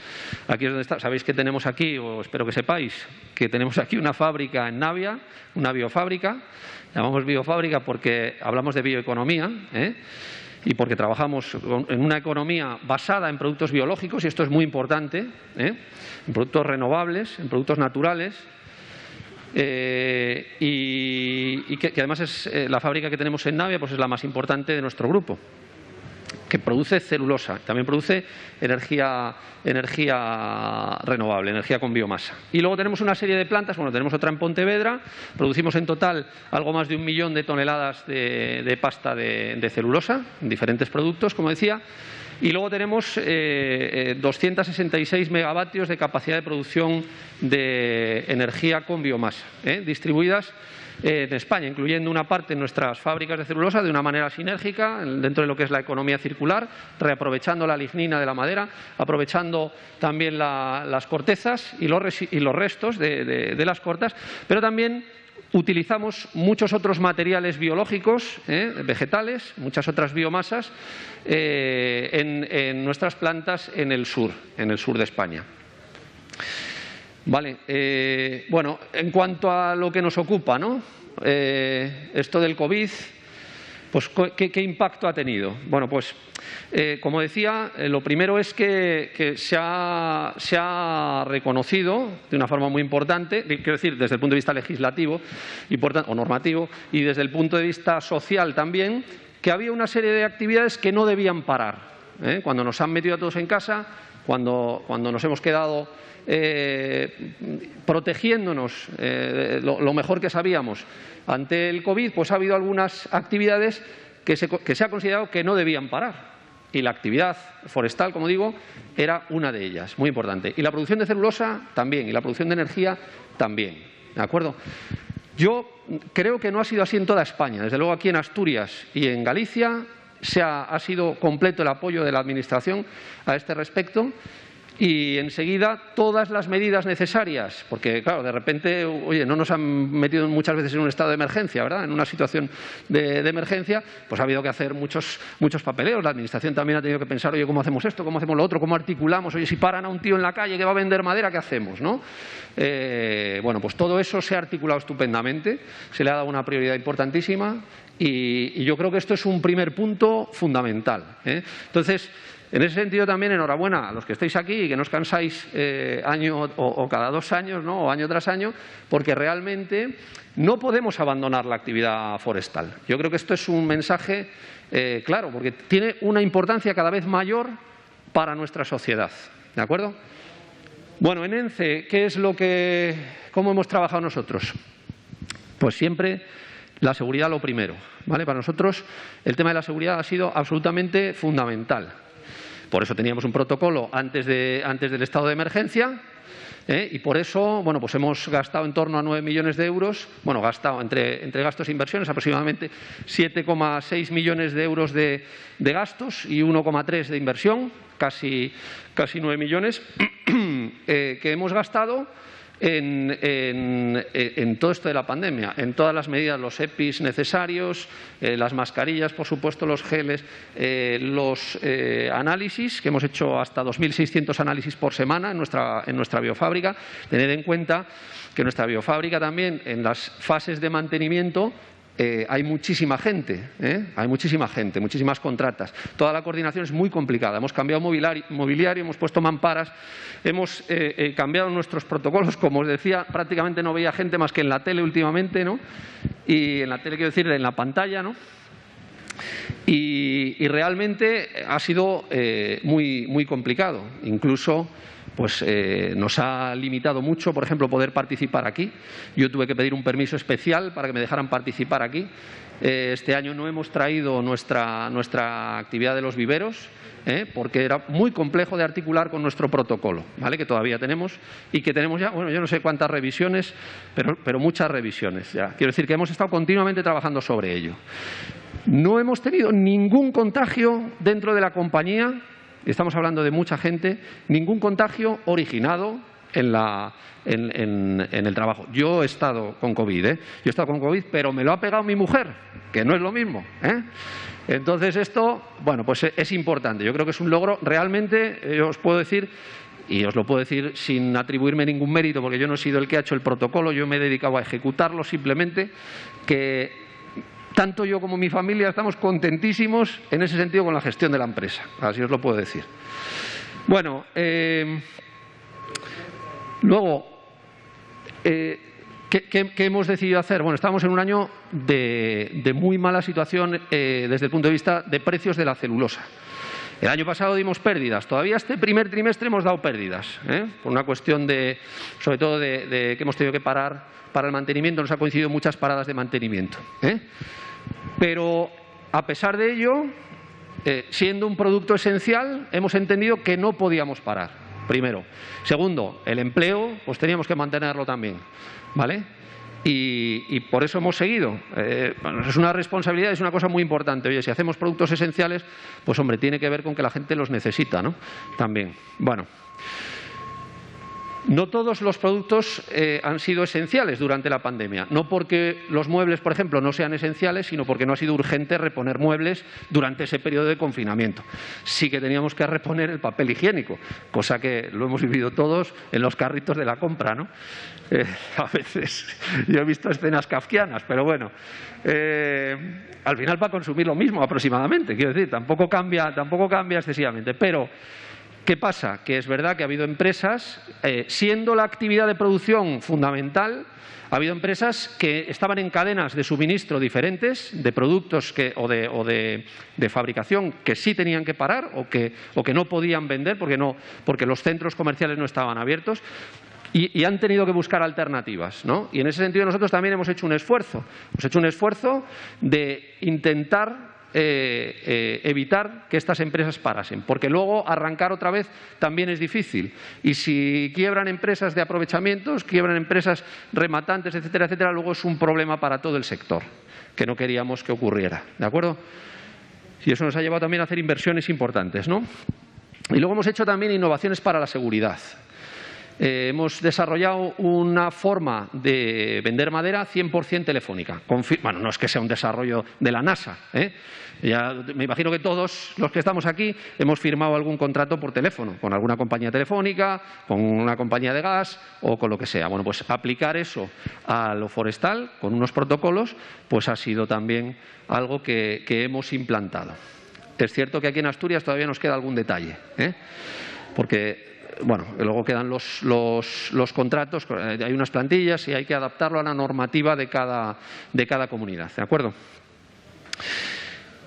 Aquí es donde está. Sabéis que tenemos aquí, o espero que sepáis, que tenemos aquí una fábrica en Navia, una biofábrica. Llamamos biofábrica porque hablamos de bioeconomía, y porque trabajamos en una economía basada en productos biológicos, y esto es muy importante, en productos renovables, en productos naturales. Y que además es la fábrica que tenemos en Navia, pues es la más importante de nuestro grupo, que produce celulosa, también produce energía renovable, energía con biomasa. Y luego tenemos una serie de plantas, bueno, tenemos otra en Pontevedra, producimos en total algo más de 1 millón de toneladas de pasta de celulosa, en diferentes productos, como decía. Y luego tenemos 266 megavatios de capacidad de producción de energía con biomasa, distribuidas en España, incluyendo una parte en nuestras fábricas de celulosa de una manera sinérgica, dentro de lo que es la economía circular, reaprovechando la lignina de la madera, aprovechando también las cortezas y los restos de las cortas, pero también utilizamos muchos otros materiales biológicos, vegetales, muchas otras biomasas en nuestras plantas en el sur de España. Vale, bueno, en cuanto a lo que nos ocupa, ¿no? Esto del COVID, pues ¿qué impacto ha tenido? Bueno, pues como decía, lo primero es que se ha reconocido de una forma muy importante, quiero decir, desde el punto de vista legislativo o normativo, y desde el punto de vista social también, que había una serie de actividades que no debían parar. Cuando nos han metido a todos en casa, cuando nos hemos quedado protegiéndonos lo mejor que sabíamos ante el COVID, pues ha habido algunas actividades que se ha considerado que no debían parar. Y la actividad forestal, como digo, era una de ellas, muy importante. Y la producción de celulosa también, y la producción de energía también. ¿De acuerdo? Yo creo que no ha sido así en toda España. Desde luego aquí en Asturias y en Galicia ha sido completo el apoyo de la Administración a este respecto. Y enseguida todas las medidas necesarias, porque claro, de repente, oye, no nos han metido muchas veces en un estado de emergencia, ¿verdad? En una situación de emergencia, pues ha habido que hacer muchos papeleos. La Administración también ha tenido que pensar, oye, ¿cómo hacemos esto? ¿Cómo hacemos lo otro? ¿Cómo articulamos? Oye, si paran a un tío en la calle que va a vender madera, ¿qué hacemos? ¿No? Bueno, pues todo eso se ha articulado estupendamente, se le ha dado una prioridad importantísima y yo creo que esto es un primer punto fundamental. Entonces, en ese sentido también enhorabuena a los que estáis aquí y que no os cansáis año o cada 2 años, ¿no? O año tras año, porque realmente no podemos abandonar la actividad forestal. Yo creo que esto es un mensaje claro, porque tiene una importancia cada vez mayor para nuestra sociedad. ¿De acuerdo? Bueno, en ENCE, ¿cómo hemos trabajado nosotros? Pues siempre la seguridad lo primero, ¿vale? Para nosotros el tema de la seguridad ha sido absolutamente fundamental. Por eso teníamos un protocolo antes del estado de emergencia y por eso, bueno, pues hemos gastado en torno a 9 millones de euros, bueno, gastado entre gastos e inversiones aproximadamente 7,6 millones de euros de gastos y 1,3 de inversión, casi 9 millones que hemos gastado en todo esto de la pandemia, en todas las medidas, los EPIs necesarios, las mascarillas, por supuesto, los geles, los análisis, que hemos hecho hasta 2.600 análisis por semana en nuestra biofábrica. Tened en cuenta que nuestra biofábrica también, en las fases de mantenimiento, hay muchísima gente, muchísimas contratas. Toda la coordinación es muy complicada. Hemos cambiado mobiliario, hemos puesto mamparas, hemos cambiado nuestros protocolos. Como os decía, prácticamente no veía gente más que en la tele últimamente, ¿no? Y en la tele, quiero decir, en la pantalla, ¿no? Y realmente ha sido muy complicado. Incluso pues nos ha limitado mucho, por ejemplo, poder participar aquí. Yo tuve que pedir un permiso especial para que me dejaran participar aquí. Este año no hemos traído nuestra actividad de los viveros, porque era muy complejo de articular con nuestro protocolo, ¿vale? Que todavía tenemos y que tenemos ya, bueno, yo no sé cuántas revisiones, pero muchas revisiones ya. Quiero decir que hemos estado continuamente trabajando sobre ello. No hemos tenido ningún contagio dentro de la compañía. Estamos hablando de mucha gente, ningún contagio originado en el trabajo. Yo he estado con COVID, Yo he estado con COVID, pero me lo ha pegado mi mujer, que no es lo mismo, Entonces esto, bueno, pues es importante. Yo creo que es un logro. Realmente, yo os puedo decir, y os lo puedo decir sin atribuirme ningún mérito, porque yo no he sido el que ha hecho el protocolo, yo me he dedicado a ejecutarlo simplemente, que tanto yo como mi familia estamos contentísimos en ese sentido con la gestión de la empresa. Así os lo puedo decir. Bueno, luego, ¿qué hemos decidido hacer? Bueno, estamos en un año de muy mala situación desde el punto de vista de precios de la celulosa. El año pasado dimos pérdidas. Todavía este primer trimestre hemos dado pérdidas, por una cuestión sobre todo de que hemos tenido que parar para el mantenimiento. Nos ha coincidido muchas paradas de mantenimiento, Pero, a pesar de ello, siendo un producto esencial, hemos entendido que no podíamos parar, primero. Segundo, el empleo, pues teníamos que mantenerlo también, ¿vale? Y por eso hemos seguido. Bueno, es una responsabilidad, es una cosa muy importante. Oye, si hacemos productos esenciales, pues hombre, tiene que ver con que la gente los necesita, ¿no? También. Bueno. No todos los productos han sido esenciales durante la pandemia. No porque los muebles, por ejemplo, no sean esenciales, sino porque no ha sido urgente reponer muebles durante ese periodo de confinamiento. Sí que teníamos que reponer el papel higiénico, cosa que lo hemos vivido todos en los carritos de la compra, ¿no? A veces yo he visto escenas kafkianas, pero bueno, al final para consumir lo mismo aproximadamente. Quiero decir, tampoco cambia excesivamente, pero ¿qué pasa? Que es verdad que ha habido empresas, siendo la actividad de producción fundamental, ha habido empresas que estaban en cadenas de suministro diferentes, de productos o de fabricación que sí tenían que parar o que no podían vender porque los centros comerciales no estaban abiertos. Y han tenido que buscar alternativas, ¿no? Y en ese sentido nosotros también hemos hecho un esfuerzo. Hemos hecho un esfuerzo de intentar evitar que estas empresas parasen, porque luego arrancar otra vez también es difícil. Y si quiebran empresas de aprovechamientos, quiebran empresas rematantes, etcétera, etcétera, luego es un problema para todo el sector, que no queríamos que ocurriera. ¿De acuerdo? Y eso nos ha llevado también a hacer inversiones importantes, ¿no? Y luego hemos hecho también innovaciones para la seguridad. Hemos desarrollado una forma de vender madera 100% telefónica. Bueno, no es que sea un desarrollo de la NASA, Ya me imagino que todos los que estamos aquí hemos firmado algún contrato por teléfono, con alguna compañía telefónica, con una compañía de gas o con lo que sea. Bueno, pues aplicar eso a lo forestal con unos protocolos, pues ha sido también algo que hemos implantado. Es cierto que aquí en Asturias todavía nos queda algún detalle, porque bueno, luego quedan los contratos, hay unas plantillas y hay que adaptarlo a la normativa de cada comunidad, ¿de acuerdo?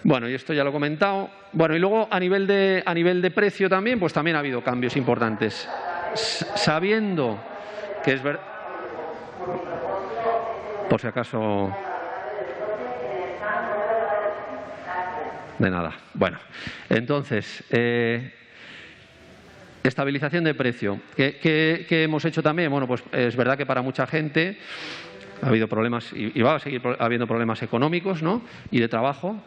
Bueno, y esto ya lo he comentado. Bueno, y luego a nivel de precio también, pues también ha habido cambios importantes. Sabiendo que es verdad, por si acaso, de nada. Bueno, entonces, estabilización de precio. ¿Qué hemos hecho también? Bueno, pues es verdad que para mucha gente ha habido problemas y va a seguir habiendo problemas económicos, ¿no? Y de trabajo.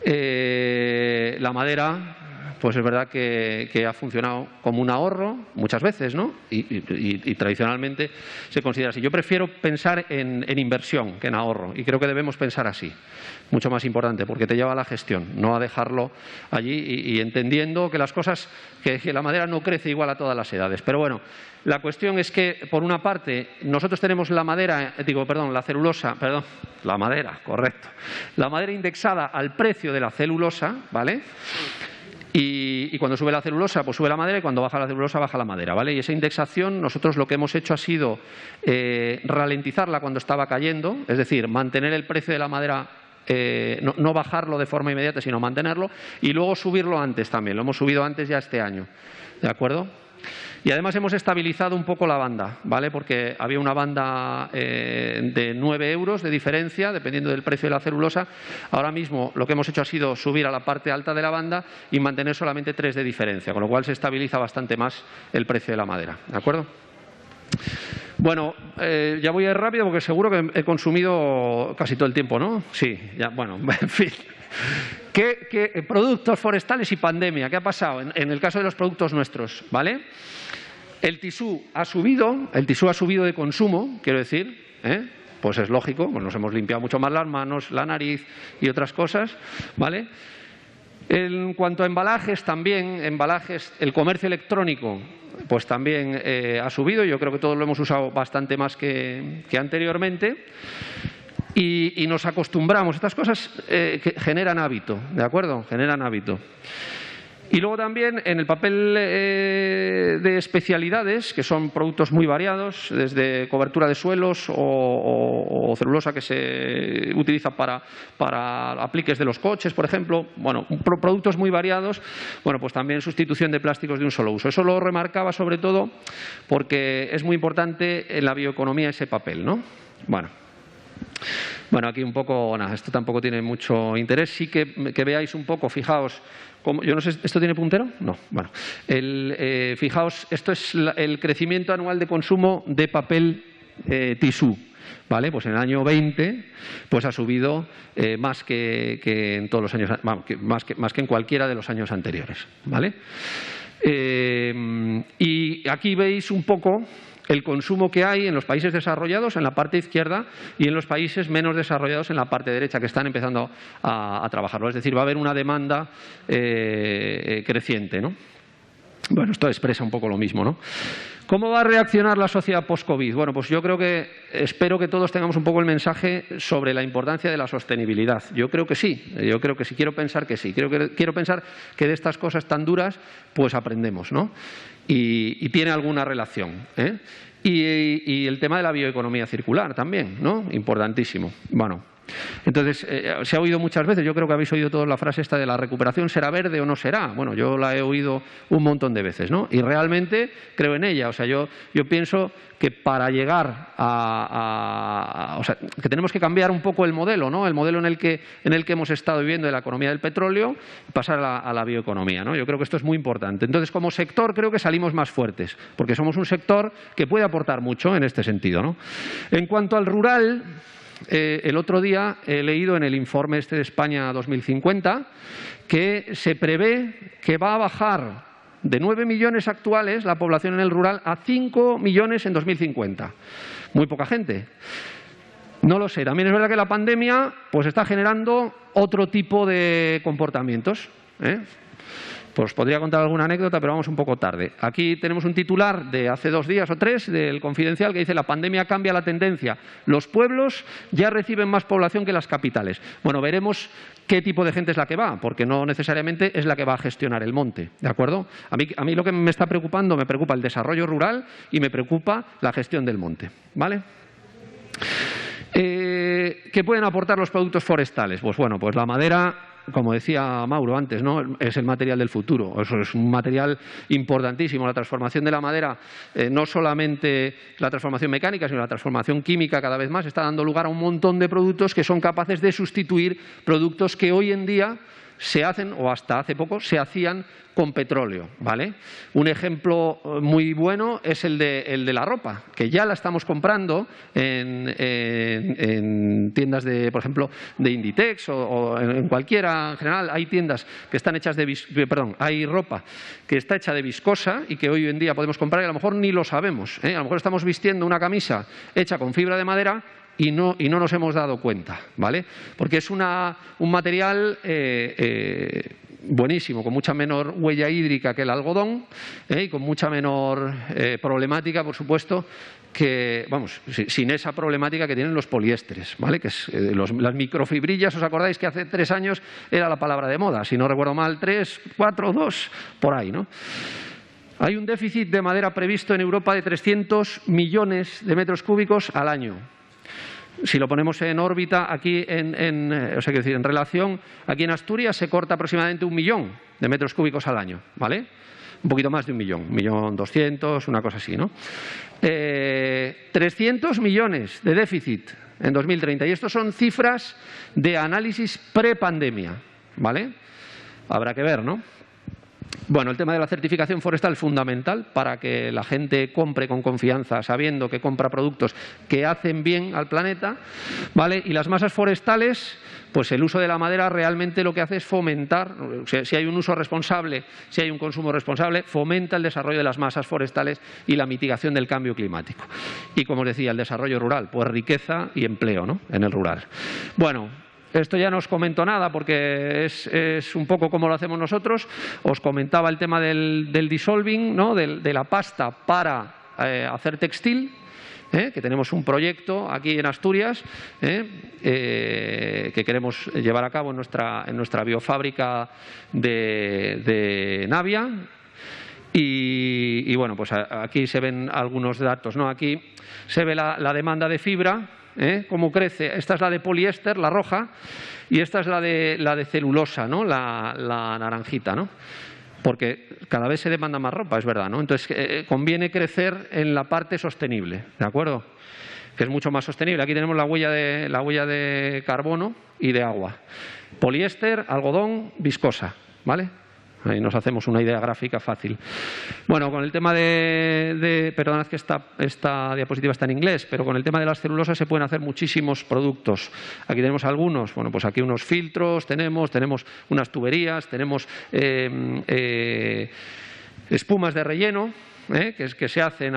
La madera, pues es verdad que ha funcionado como un ahorro muchas veces, ¿no? Y tradicionalmente se considera así. Yo prefiero pensar en inversión que en ahorro, y creo que debemos pensar así. Mucho más importante, porque te lleva a la gestión, no a dejarlo allí y entendiendo que las cosas, que la madera no crece igual a todas las edades. Pero bueno, la cuestión es que, por una parte, nosotros tenemos la madera, la celulosa, la madera, correcto. La madera indexada al precio de la celulosa, ¿vale? Y cuando sube la celulosa, pues sube la madera, y cuando baja la celulosa, baja la madera, ¿vale? Y esa indexación, nosotros lo que hemos hecho ha sido ralentizarla cuando estaba cayendo, es decir, mantener el precio de la madera, no bajarlo de forma inmediata, sino mantenerlo, y luego subirlo antes también. Lo hemos subido antes ya este año, ¿de acuerdo? Y además hemos estabilizado un poco la banda, ¿vale? Porque había una banda de 9 euros de diferencia, dependiendo del precio de la celulosa. Ahora mismo lo que hemos hecho ha sido subir a la parte alta de la banda y mantener solamente 3 de diferencia, con lo cual se estabiliza bastante más el precio de la madera, ¿de acuerdo? Bueno, ya voy a ir rápido porque seguro que he consumido casi todo el tiempo, ¿no? Sí, ya, bueno, en fin. ¿Qué productos forestales y pandemia? ¿Qué ha pasado en el caso de los productos nuestros? ¿Vale? El tisú ha subido de consumo, quiero decir, pues es lógico, pues nos hemos limpiado mucho más las manos, la nariz y otras cosas, ¿vale? En cuanto a embalajes, también, el comercio electrónico, pues también ha subido. Yo creo que todos lo hemos usado bastante más que anteriormente. Y nos acostumbramos. Estas cosas que generan hábito, ¿de acuerdo? Generan hábito. Y luego también en el papel de especialidades, que son productos muy variados, desde cobertura de suelos o celulosa que se utiliza para apliques de los coches, por ejemplo. Bueno, productos muy variados. Bueno, pues también sustitución de plásticos de un solo uso. Eso lo remarcaba sobre todo porque es muy importante en la bioeconomía ese papel, ¿no? Bueno, aquí un poco, nada, esto tampoco tiene mucho interés. Sí que veáis un poco, fijaos, yo no sé, ¿esto tiene puntero? No, bueno. Fijaos, esto es el crecimiento anual de consumo de papel tisú, ¿vale? Pues en el año 20 pues ha subido más que en todos los años, más que en cualquiera de los años anteriores, ¿vale? Y aquí veis un poco el consumo que hay en los países desarrollados en la parte izquierda y en los países menos desarrollados en la parte derecha, que están empezando a trabajarlo. Es decir, va a haber una demanda creciente, ¿no? Bueno, esto expresa un poco lo mismo, ¿no? ¿Cómo va a reaccionar la sociedad post-COVID? Bueno, pues yo espero que todos tengamos un poco el mensaje sobre la importancia de la sostenibilidad. Yo creo que sí, quiero pensar que sí. Quiero pensar que de estas cosas tan duras pues aprendemos, ¿no? Y tiene alguna relación, ¿eh? Y el tema de la bioeconomía circular también, ¿no? Importantísimo. Bueno, entonces, se ha oído muchas veces, yo creo que habéis oído todos la frase esta de la recuperación, ¿será verde o no será? Bueno, yo la he oído un montón de veces, ¿no? Y realmente creo en ella. O sea, yo pienso que para llegar o sea, que tenemos que cambiar un poco el modelo, ¿no? El modelo en el que hemos estado viviendo de la economía del petróleo y pasar a la bioeconomía, ¿no? Yo creo que esto es muy importante. Entonces, como sector, creo que salimos más fuertes, porque somos un sector que puede aportar mucho en este sentido, ¿no? En cuanto al rural, el otro día he leído en el informe de España 2050 que se prevé que va a bajar de 9 millones actuales la población en el rural a 5 millones en 2050. Muy poca gente. No lo sé. También es verdad que la pandemia pues está generando otro tipo de comportamientos, ¿eh? Pues podría contar alguna anécdota, pero vamos un poco tarde. Aquí tenemos un titular de hace 2 días o 3 del Confidencial que dice: la pandemia cambia la tendencia. Los pueblos ya reciben más población que las capitales. Bueno, veremos qué tipo de gente es la que va, porque no necesariamente es la que va a gestionar el monte, ¿de acuerdo? A mí lo que me está preocupando, me preocupa el desarrollo rural y me preocupa la gestión del monte, ¿vale? ¿Qué pueden aportar los productos forestales? Pues bueno, pues la madera, como decía Mauro antes, ¿no? Es el material del futuro. Eso es un material importantísimo. La transformación de la madera, no solamente la transformación mecánica, sino la transformación química cada vez más, está dando lugar a un montón de productos que son capaces de sustituir productos que hoy en día se hacen, o hasta hace poco se hacían, con petróleo, ¿vale? Un ejemplo muy bueno es el de la ropa, que ya la estamos comprando en tiendas de, por ejemplo, de Inditex o en cualquiera en general. Hay tiendas que están hechas hay ropa que está hecha de viscosa y que hoy en día podemos comprar y a lo mejor ni lo sabemos, ¿eh? A lo mejor estamos vistiendo una camisa hecha con fibra de madera y no nos hemos dado cuenta, ¿vale? Porque es un material buenísimo, con mucha menor huella hídrica que el algodón, y con mucha menor problemática, por supuesto, que, vamos, sin esa problemática que tienen los poliésteres, ¿vale? Que es las microfibrillas. ¿Os acordáis que hace 3 años era la palabra de moda? Si no recuerdo mal, 3, 4, 2, por ahí, ¿no? Hay un déficit de madera previsto en Europa de 300 millones de metros cúbicos al año. Si lo ponemos en órbita, aquí en relación, aquí en Asturias se corta aproximadamente 1 millón de metros cúbicos al año, ¿vale? Un poquito más de 1 millón, 1.200.000, una cosa así, ¿no? 300 millones de déficit en 2030. Y estos son cifras de análisis prepandemia, ¿vale? Habrá que ver, ¿no? Bueno, el tema de la certificación forestal es fundamental para que la gente compre con confianza, sabiendo que compra productos que hacen bien al planeta, ¿vale? Y las masas forestales, pues el uso de la madera realmente lo que hace es fomentar, o sea, si hay un uso responsable, si hay un consumo responsable, fomenta el desarrollo de las masas forestales y la mitigación del cambio climático. Y como os decía, el desarrollo rural, pues riqueza y empleo, ¿no? En el rural. Bueno, esto ya no os comento nada porque es un poco como lo hacemos nosotros. Os comentaba el tema del dissolving, ¿no? De la pasta para hacer textil, que tenemos un proyecto aquí en Asturias que queremos llevar a cabo en nuestra biofábrica de Navia. Y bueno, pues aquí se ven algunos datos, ¿no? Aquí se ve la demanda de fibra, cómo crece. Esta es la de poliéster, la roja, y esta es la de celulosa, ¿no? La naranjita, ¿no? Porque cada vez se demanda más ropa, es verdad, ¿no? Entonces conviene crecer en la parte sostenible, ¿de acuerdo? Que es mucho más sostenible. Aquí tenemos la huella de carbono y de agua. Poliéster, algodón, viscosa, ¿vale? Ahí nos hacemos una idea gráfica fácil. Bueno, con el tema perdonad que esta diapositiva está en inglés, pero con el tema de las celulosas se pueden hacer muchísimos productos. Aquí tenemos algunos, bueno, pues aquí unos filtros tenemos unas tuberías, tenemos espumas de relleno, que se hacen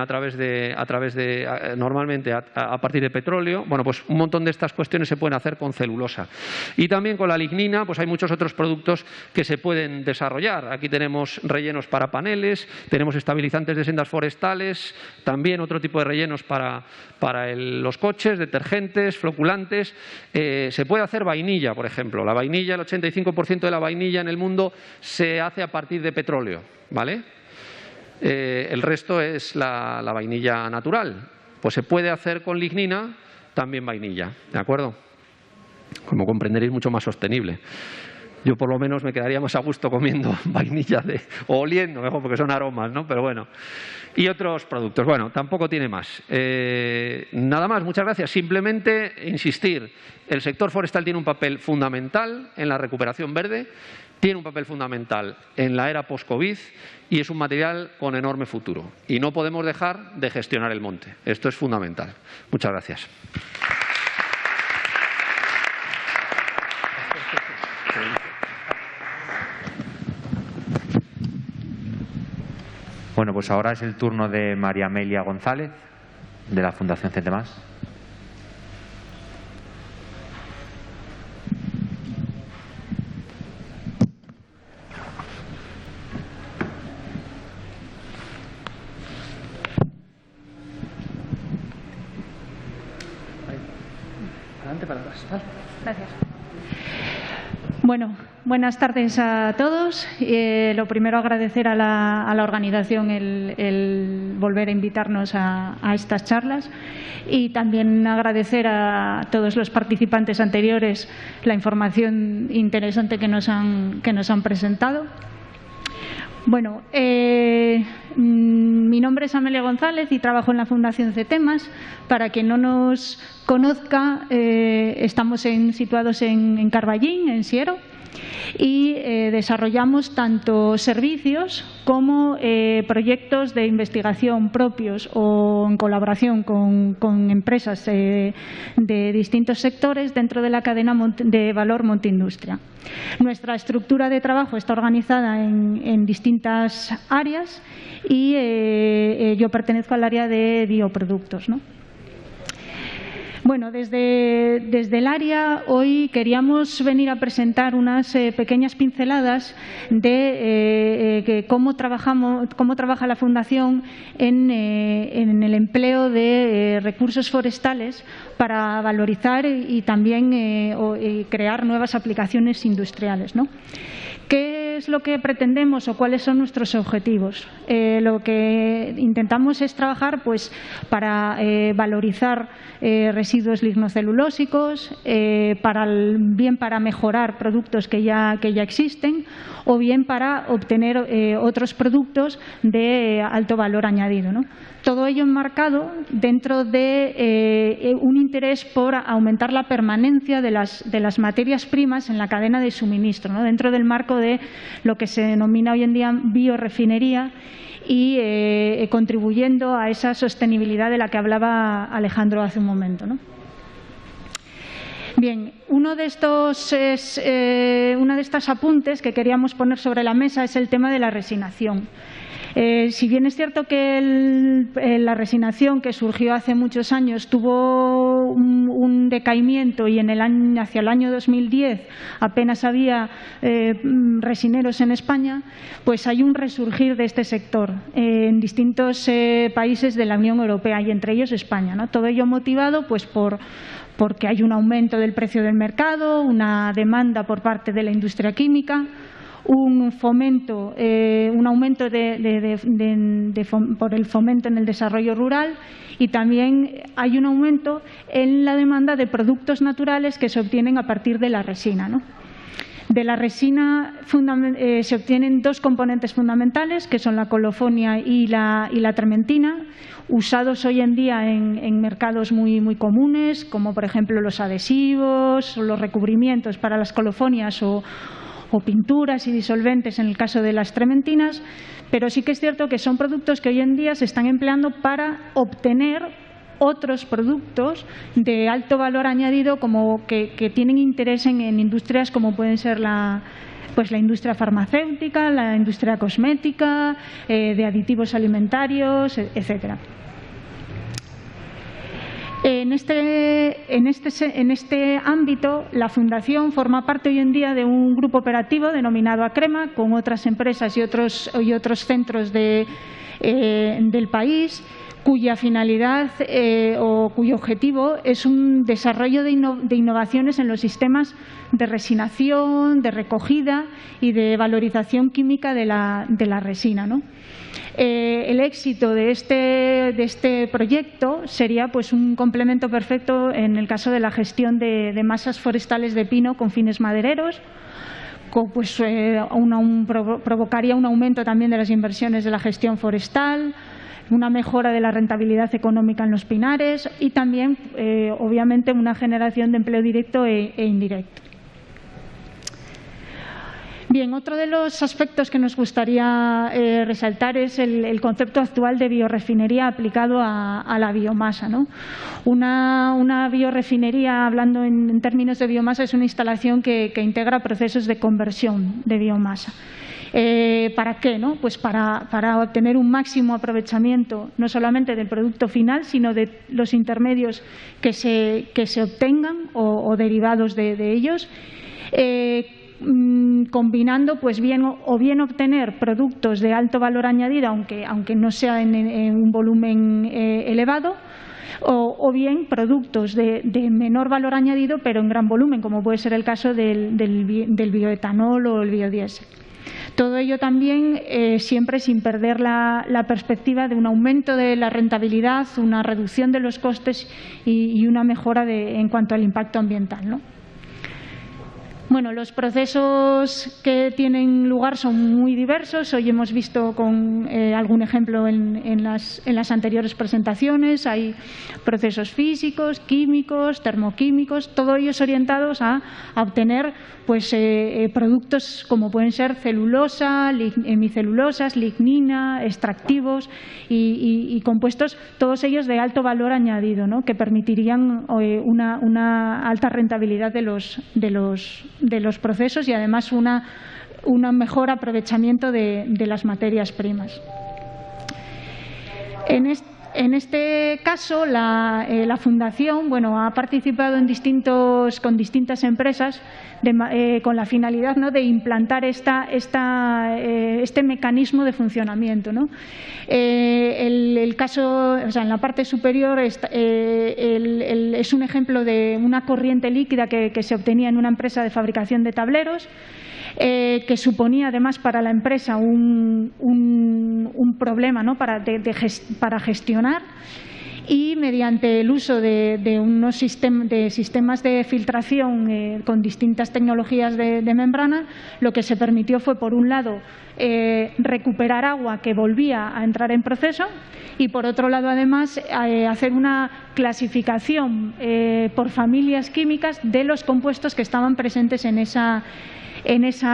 normalmente a partir de petróleo. Bueno, pues un montón de estas cuestiones se pueden hacer con celulosa. Y también con la lignina, pues hay muchos otros productos que se pueden desarrollar. Aquí tenemos rellenos para paneles, tenemos estabilizantes de sendas forestales, también otro tipo de rellenos para los coches, detergentes, floculantes. Se puede hacer vainilla, por ejemplo. La vainilla, el 85% de la vainilla en el mundo se hace a partir de petróleo, ¿vale? El resto es la vainilla natural. Pues se puede hacer con lignina también vainilla, ¿de acuerdo? Como comprenderéis, mucho más sostenible. Yo por lo menos me quedaría más a gusto comiendo vainilla o oliendo, mejor, porque son aromas, ¿no? Pero bueno. Y otros productos. Bueno, tampoco tiene más. Nada más, muchas gracias. Simplemente insistir, el sector forestal tiene un papel fundamental en la recuperación verde, tiene un papel fundamental en la era post-COVID y es un material con enorme futuro. Y no podemos dejar de gestionar el monte. Esto es fundamental. Muchas gracias. Bueno, pues ahora es el turno de María Amelia González, de la Fundación CETEMAS. Adelante para atrás. Gracias. Bueno, buenas tardes a todos. Lo primero, agradecer a la organización el volver a invitarnos a estas charlas y también agradecer a todos los participantes anteriores la información interesante que nos han presentado. Bueno, mi nombre es Amelia González y trabajo en la Fundación CETEMAS. Para quien no nos conozca, estamos situados en Carballín, en Siero, Y desarrollamos tanto servicios como proyectos de investigación propios o en colaboración con empresas de distintos sectores dentro de la cadena de valor Monteindustria. Nuestra estructura de trabajo está organizada en distintas áreas y yo pertenezco al área de bioproductos, ¿no? Bueno, desde el área hoy queríamos venir a presentar unas pequeñas pinceladas de cómo trabaja la Fundación en el empleo de recursos forestales para valorizar y también crear nuevas aplicaciones industriales, ¿no? ¿Qué es lo que pretendemos o cuáles son nuestros objetivos? Lo que intentamos es trabajar pues, para valorizar residuos lignocelulósicos, bien para mejorar productos que ya existen o bien para obtener otros productos de alto valor añadido, ¿no? Todo ello enmarcado dentro de un interés por aumentar la permanencia de las materias primas en la cadena de suministro, ¿no? Dentro del marco de lo que se denomina hoy en día biorefinería y contribuyendo a esa sostenibilidad de la que hablaba Alejandro hace un momento, ¿no? Bien, uno de estos apuntes que queríamos poner sobre la mesa es el tema de la resinación. Si bien es cierto que la resinación que surgió hace muchos años tuvo un decaimiento y hacia el año 2010 apenas había resineros en España, pues hay un resurgir de este sector en distintos países de la Unión Europea y entre ellos España, ¿no? Todo ello motivado pues porque hay un aumento del precio del mercado, una demanda por parte de la industria química, un aumento por el fomento en el desarrollo rural y también hay un aumento en la demanda de productos naturales que se obtienen a partir de la resina, ¿no? De la resina se obtienen dos componentes fundamentales, que son la colofonia y la trementina, usados hoy en día en mercados muy, muy comunes, como por ejemplo los adhesivos, los recubrimientos para las colofonias o pinturas y disolventes en el caso de las trementinas, pero sí que es cierto que son productos que hoy en día se están empleando para obtener otros productos de alto valor añadido como que tienen interés en industrias como pueden ser la industria farmacéutica, la industria cosmética, de aditivos alimentarios, etcétera. En este ámbito, la Fundación forma parte hoy en día de un grupo operativo denominado ACREMA, con otras empresas y otros centros del país, cuya finalidad o cuyo objetivo es un desarrollo de innovaciones en los sistemas de resinación, de recogida y de valorización química de la resina, ¿no? El éxito de este proyecto sería pues, un complemento perfecto en el caso de la gestión de masas forestales de pino con fines madereros, pues, provocaría un aumento también de las inversiones de la gestión forestal, una mejora de la rentabilidad económica en los pinares y también, obviamente, una generación de empleo directo e indirecto. Bien, otro de los aspectos que nos gustaría resaltar es el concepto actual de biorefinería aplicado a la biomasa, ¿no? Una biorefinería, hablando en términos de biomasa, es una instalación que integra procesos de conversión de biomasa. ¿Para qué, no? Pues para obtener un máximo aprovechamiento no solamente del producto final, sino de los intermedios que se obtengan o derivados de ellos, combinando pues bien obtener productos de alto valor añadido, aunque no sea en un volumen elevado, o bien productos de menor valor añadido pero en gran volumen, como puede ser el caso del bioetanol o el biodiesel. Todo ello también siempre sin perder la perspectiva de un aumento de la rentabilidad, una reducción de los costes y una mejora en cuanto al impacto ambiental, ¿no? Bueno, los procesos que tienen lugar son muy diversos. Hoy hemos visto con algún ejemplo en las anteriores presentaciones. Hay procesos físicos, químicos, termoquímicos, todos ellos orientados a obtener pues, productos como pueden ser celulosa, hemicelulosas, lignina, extractivos y compuestos, todos ellos de alto valor añadido, ¿no? Que permitirían una alta rentabilidad de los procesos y además un mejor aprovechamiento de las materias primas. En este caso, la Fundación ha participado con distintas empresas con la finalidad, ¿no?, de implantar este mecanismo de funcionamiento, ¿no? El caso, en la parte superior es un ejemplo de una corriente líquida que se obtenía en una empresa de fabricación de tableros, que suponía además para la empresa un problema, ¿no?, para gestionar, y mediante el uso de unos sistemas de filtración con distintas tecnologías de membrana, lo que se permitió fue, por un lado, recuperar agua que volvía a entrar en proceso y, por otro lado, además, hacer una clasificación por familias químicas de los compuestos que estaban presentes en esa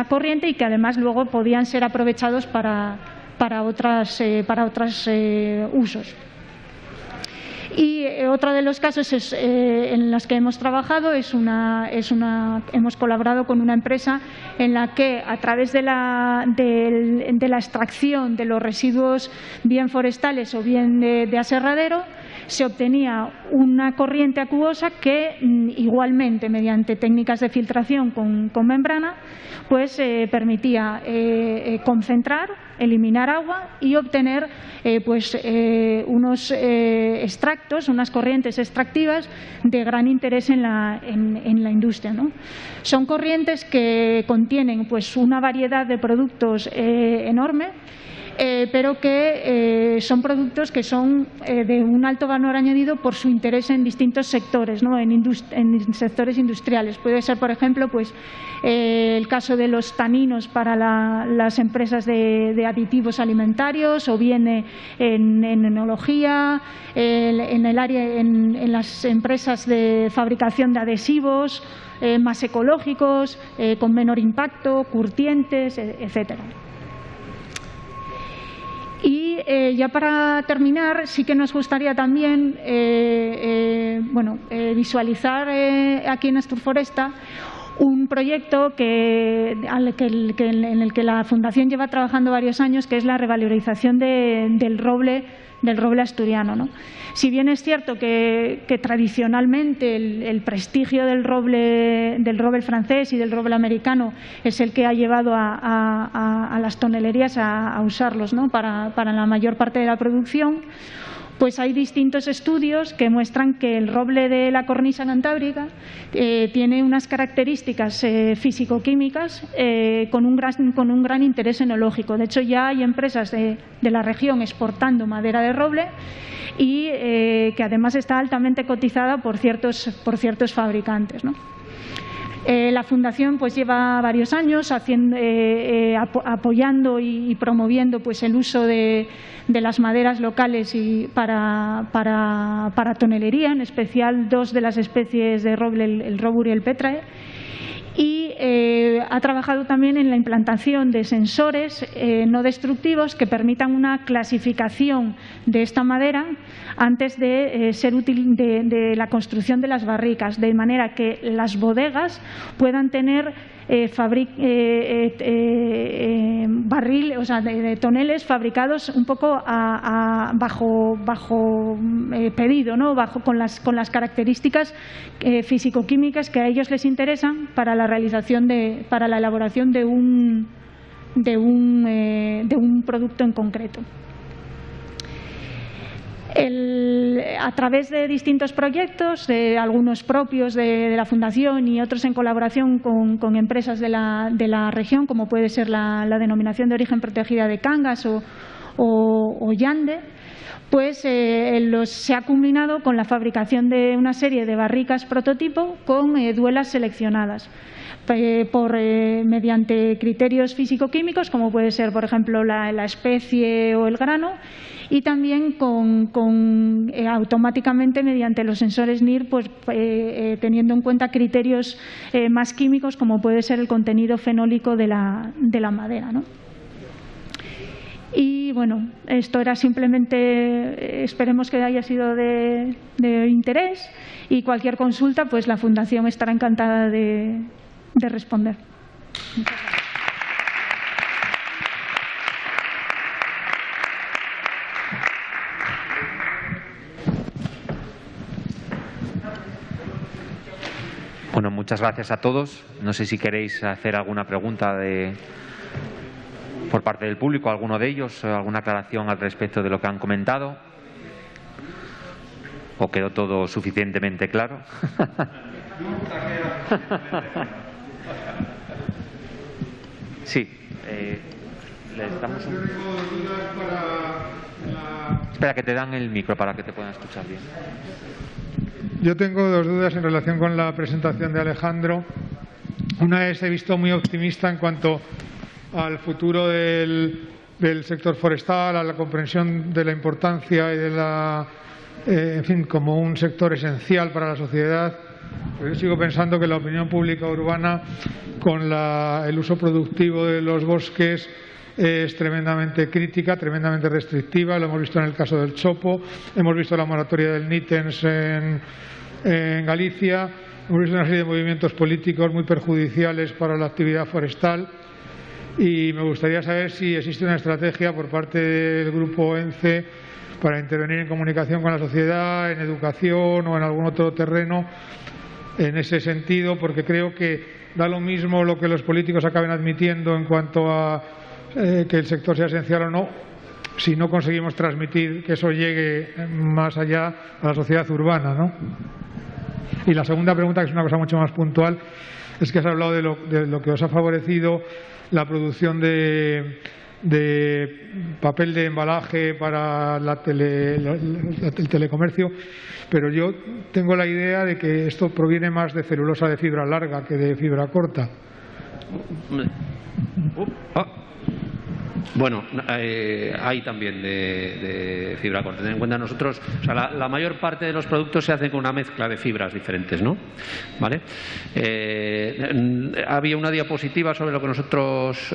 corriente y que además luego podían ser aprovechados para otros usos. Y otro de los casos en los que hemos trabajado hemos colaborado con una empresa en la que, a través de la extracción de los residuos bien forestales o bien de aserradero, se obtenía una corriente acuosa que igualmente, mediante técnicas de filtración con membrana, pues permitía concentrar, eliminar agua y obtener unos extractos, unas corrientes extractivas de gran interés en la industria, ¿no? Son corrientes que contienen pues una variedad de productos enorme, pero que son productos que son de un alto valor añadido por su interés en distintos sectores, ¿no? En sectores industriales. Puede ser, por ejemplo, pues, el caso de los taninos para las empresas de aditivos alimentarios, o bien en enología, en las empresas de fabricación de adhesivos más ecológicos, con menor impacto, curtientes, etcétera. Y ya para terminar, sí que nos gustaría también visualizar aquí en Asturforesta un proyecto en el que la Fundación lleva trabajando varios años, que es la revalorización del roble asturiano, ¿no? Si bien es cierto que tradicionalmente el prestigio del roble francés y del roble americano es el que ha llevado a las tonelerías a usarlos, ¿no?, para la mayor parte de la producción, pues hay distintos estudios que muestran que el roble de la cornisa cantábrica tiene unas características físico-químicas con un gran interés enológico. De hecho, ya hay empresas de la región exportando madera de roble y que además está altamente cotizada por ciertos fabricantes, ¿no? La Fundación pues lleva varios años apoyando y promoviendo pues el uso de las maderas locales para tonelería, en especial dos de las especies de roble, el robur y el petrae. Y ha trabajado también en la implantación de sensores no destructivos que permitan una clasificación de esta madera antes de ser útil de la construcción de las barricas, de manera que las bodegas puedan tener toneles fabricados un poco bajo pedido, ¿no?, con las características físico-químicas que a ellos les interesan para la elaboración de un producto en concreto. A través de distintos proyectos, algunos propios de la Fundación y otros en colaboración con empresas de la región, como puede ser la Denominación de Origen Protegida de Cangas o Llande, pues se ha culminado con la fabricación de una serie de barricas prototipo con duelas seleccionadas mediante criterios físico-químicos, como puede ser, por ejemplo, la especie o el grano, y también automáticamente mediante los sensores NIR, pues, teniendo en cuenta criterios más químicos, como puede ser el contenido fenólico de la madera, ¿no? Y bueno, esto era simplemente, esperemos que haya sido de interés, y cualquier consulta, pues la Fundación estará encantada de responder. Muchas gracias. Bueno, muchas gracias a todos. No sé si queréis hacer alguna pregunta por parte del público, alguno de ellos, alguna aclaración al respecto de lo que han comentado. ¿O quedó todo suficientemente claro? Sí. Les damos un... Espera, que te dan el micro para que te puedan escuchar bien. Yo tengo dos dudas en relación con la presentación de Alejandro. Una es, he visto muy optimista en cuanto al futuro del sector forestal, a la comprensión de la importancia y de en fin, como un sector esencial para la sociedad. Pero yo sigo pensando que la opinión pública urbana, con el uso productivo de los bosques, es tremendamente crítica, tremendamente restrictiva. Lo hemos visto en el caso del chopo, hemos visto la moratoria del NITENS en Galicia, hemos visto una serie de movimientos políticos muy perjudiciales para la actividad forestal, y me gustaría saber si existe una estrategia por parte del Grupo ENCE para intervenir en comunicación con la sociedad, en educación o en algún otro terreno en ese sentido, porque creo que da lo mismo lo que los políticos acaben admitiendo en cuanto a que el sector sea esencial o no, si no conseguimos transmitir que eso llegue más allá a la sociedad urbana, ¿no? Y la segunda pregunta, que es una cosa mucho más puntual, es que has hablado de lo que os ha favorecido la producción de papel de embalaje para el telecomercio, pero yo tengo la idea de que esto proviene más de celulosa de fibra larga que de fibra corta. Bueno, hay también de fibra corta. Ten en cuenta nosotros, o sea, la mayor parte de los productos se hacen con una mezcla de fibras diferentes, ¿no? ¿Vale? Había una diapositiva sobre lo que nosotros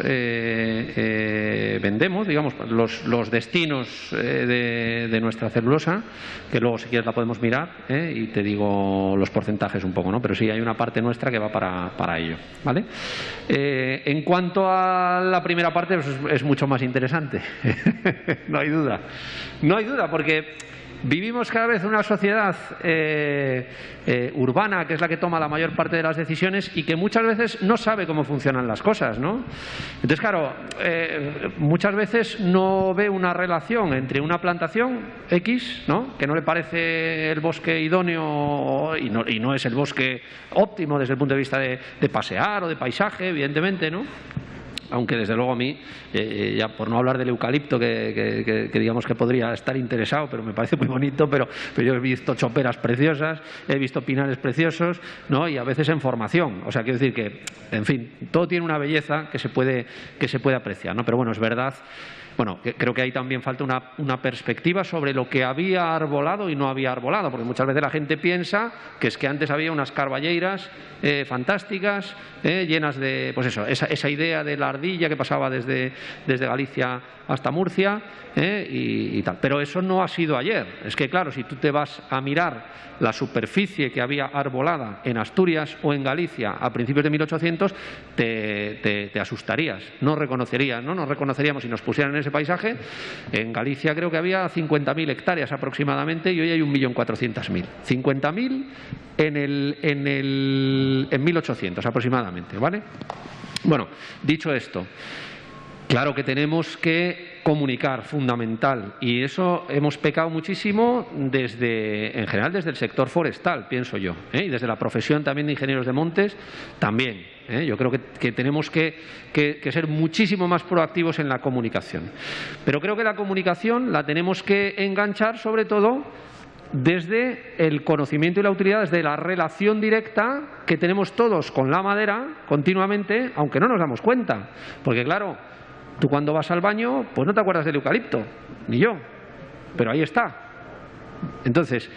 vendemos, digamos, los destinos de nuestra celulosa, que luego si quieres la podemos mirar, y te digo los porcentajes un poco, ¿no? Pero sí hay una parte nuestra que va para ello, ¿vale? En cuanto a la primera parte, pues es mucho más interesante. No hay duda. No hay duda, porque vivimos cada vez en una sociedad urbana, que es la que toma la mayor parte de las decisiones y que muchas veces no sabe cómo funcionan las cosas, ¿no? Entonces, claro, muchas veces no ve una relación entre una plantación X, ¿no?, que no le parece el bosque idóneo y no es el bosque óptimo desde el punto de vista de pasear o de paisaje, evidentemente, ¿no? Aunque desde luego a mí, ya por no hablar del eucalipto, que digamos que podría estar interesado, pero me parece muy bonito, pero yo he visto choperas preciosas, he visto pinares preciosos, ¿no? Y a veces en formación. O sea, quiero decir que, en fin, todo tiene una belleza que se puede apreciar, ¿no? Pero bueno, es verdad. Bueno, creo que ahí también falta una perspectiva sobre lo que había arbolado y no había arbolado, porque muchas veces la gente piensa que es que antes había unas carballeiras fantásticas, llenas de, pues eso, esa idea de la ardilla que pasaba desde Galicia hasta Murcia, y tal. Pero eso no ha sido ayer. Es que, claro, si tú te vas a mirar la superficie que había arbolada en Asturias o en Galicia a principios de 1800, te asustarías, no reconocerías, ¿no? Nos reconoceríamos si nos pusieran en ese paisaje. En Galicia creo que había 50.000 hectáreas aproximadamente y hoy hay 1.400.000. 50.000 en 1800 aproximadamente, ¿vale? Bueno, dicho esto, claro que tenemos que comunicar, fundamental. Y eso hemos pecado muchísimo en general desde el sector forestal, pienso yo, y desde la profesión también de ingenieros de montes también. Yo creo que tenemos que ser muchísimo más proactivos en la comunicación. Pero creo que la comunicación la tenemos que enganchar sobre todo desde el conocimiento y la utilidad, desde la relación directa que tenemos todos con la madera continuamente, aunque no nos damos cuenta. Porque claro, tú cuando vas al baño, pues no te acuerdas del eucalipto, ni yo, pero ahí está. Entonces,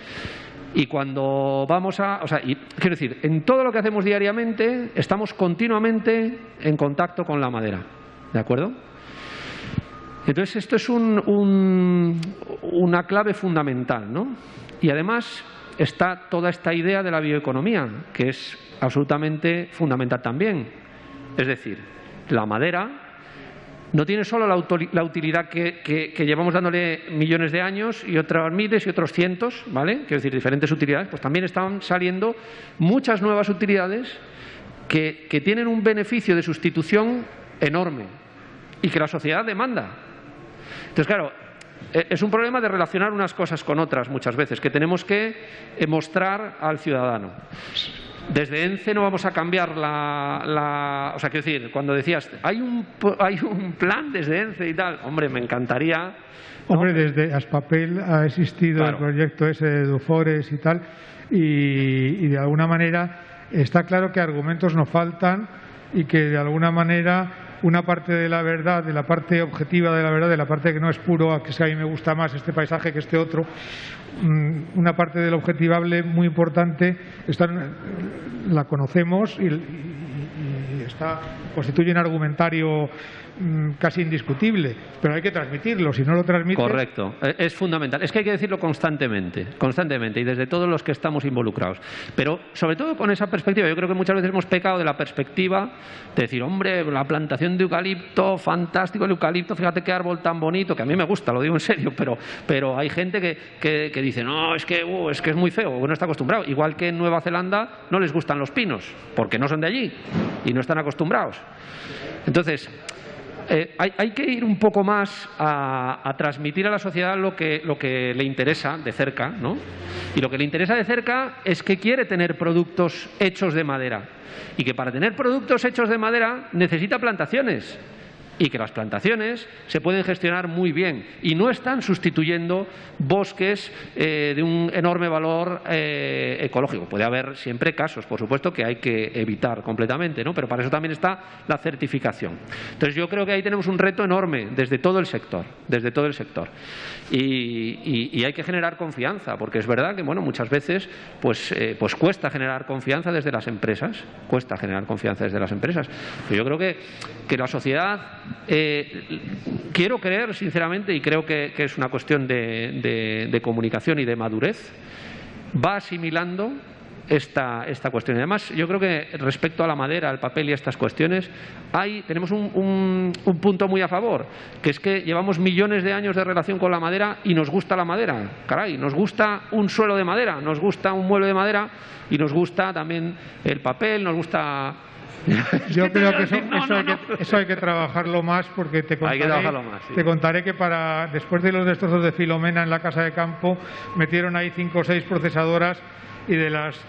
y cuando vamos quiero decir, en todo lo que hacemos diariamente, estamos continuamente en contacto con la madera, ¿de acuerdo? Entonces, esto es una clave fundamental, ¿no? Y además está toda esta idea de la bioeconomía, que es absolutamente fundamental también. Es decir, la madera no tiene solo la utilidad que llevamos dándole millones de años y otras miles y otros cientos, ¿vale? Quiero decir, diferentes utilidades, pues también están saliendo muchas nuevas utilidades que tienen un beneficio de sustitución enorme y que la sociedad demanda. Entonces, claro, es un problema de relacionar unas cosas con otras muchas veces, que tenemos que mostrar al ciudadano. Desde ENCE no vamos a cambiar o sea, quiero decir, cuando decías, hay un plan desde ENCE y tal, hombre, me encantaría, ¿no? Hombre, desde Aspapel ha existido el proyecto ese de Dufores y tal, y de alguna manera está claro que argumentos no faltan y que de alguna manera una parte de la verdad, de la parte objetiva de la verdad, de la parte que no es puro, a que a mí me gusta más este paisaje que este otro, una parte del objetivable muy importante la conocemos y constituye un argumentario casi indiscutible, pero hay que transmitirlo. Si no lo transmites... Correcto, es fundamental. Es que hay que decirlo constantemente y desde todos los que estamos involucrados. Pero sobre todo con esa perspectiva. Yo creo que muchas veces hemos pecado de la perspectiva de decir, hombre, la plantación de eucalipto, fantástico el eucalipto, fíjate qué árbol tan bonito, que a mí me gusta, lo digo en serio, pero hay gente que dice, no, es que es muy feo, no está acostumbrado. Igual que en Nueva Zelanda no les gustan los pinos, porque no son de allí y no están acostumbrados. Entonces, hay que ir un poco más a transmitir a la sociedad lo que le interesa de cerca, ¿no? Y lo que le interesa de cerca es que quiere tener productos hechos de madera y que para tener productos hechos de madera necesita plantaciones y que las plantaciones se pueden gestionar muy bien y no están sustituyendo bosques de un enorme valor ecológico. Puede haber siempre casos, por supuesto, que hay que evitar completamente, ¿no? Pero para eso también está la certificación. Entonces yo creo que ahí tenemos un reto enorme desde todo el sector, y hay que generar confianza, porque es verdad que muchas veces pues cuesta generar confianza desde las empresas, Pero yo creo que la sociedad, quiero creer sinceramente, y creo que es una cuestión de comunicación y de madurez, va asimilando esta cuestión. Y además yo creo que respecto a la madera, al papel y a estas cuestiones tenemos un punto muy a favor, que es que llevamos millones de años de relación con la madera y nos gusta la madera. Caray, nos gusta un suelo de madera, nos gusta un mueble de madera y nos gusta también el papel, nos gusta... Yo creo que eso hay que trabajarlo más, porque te contaré que después de los destrozos de Filomena en la casa de campo metieron ahí 5 o 6 procesadoras y de las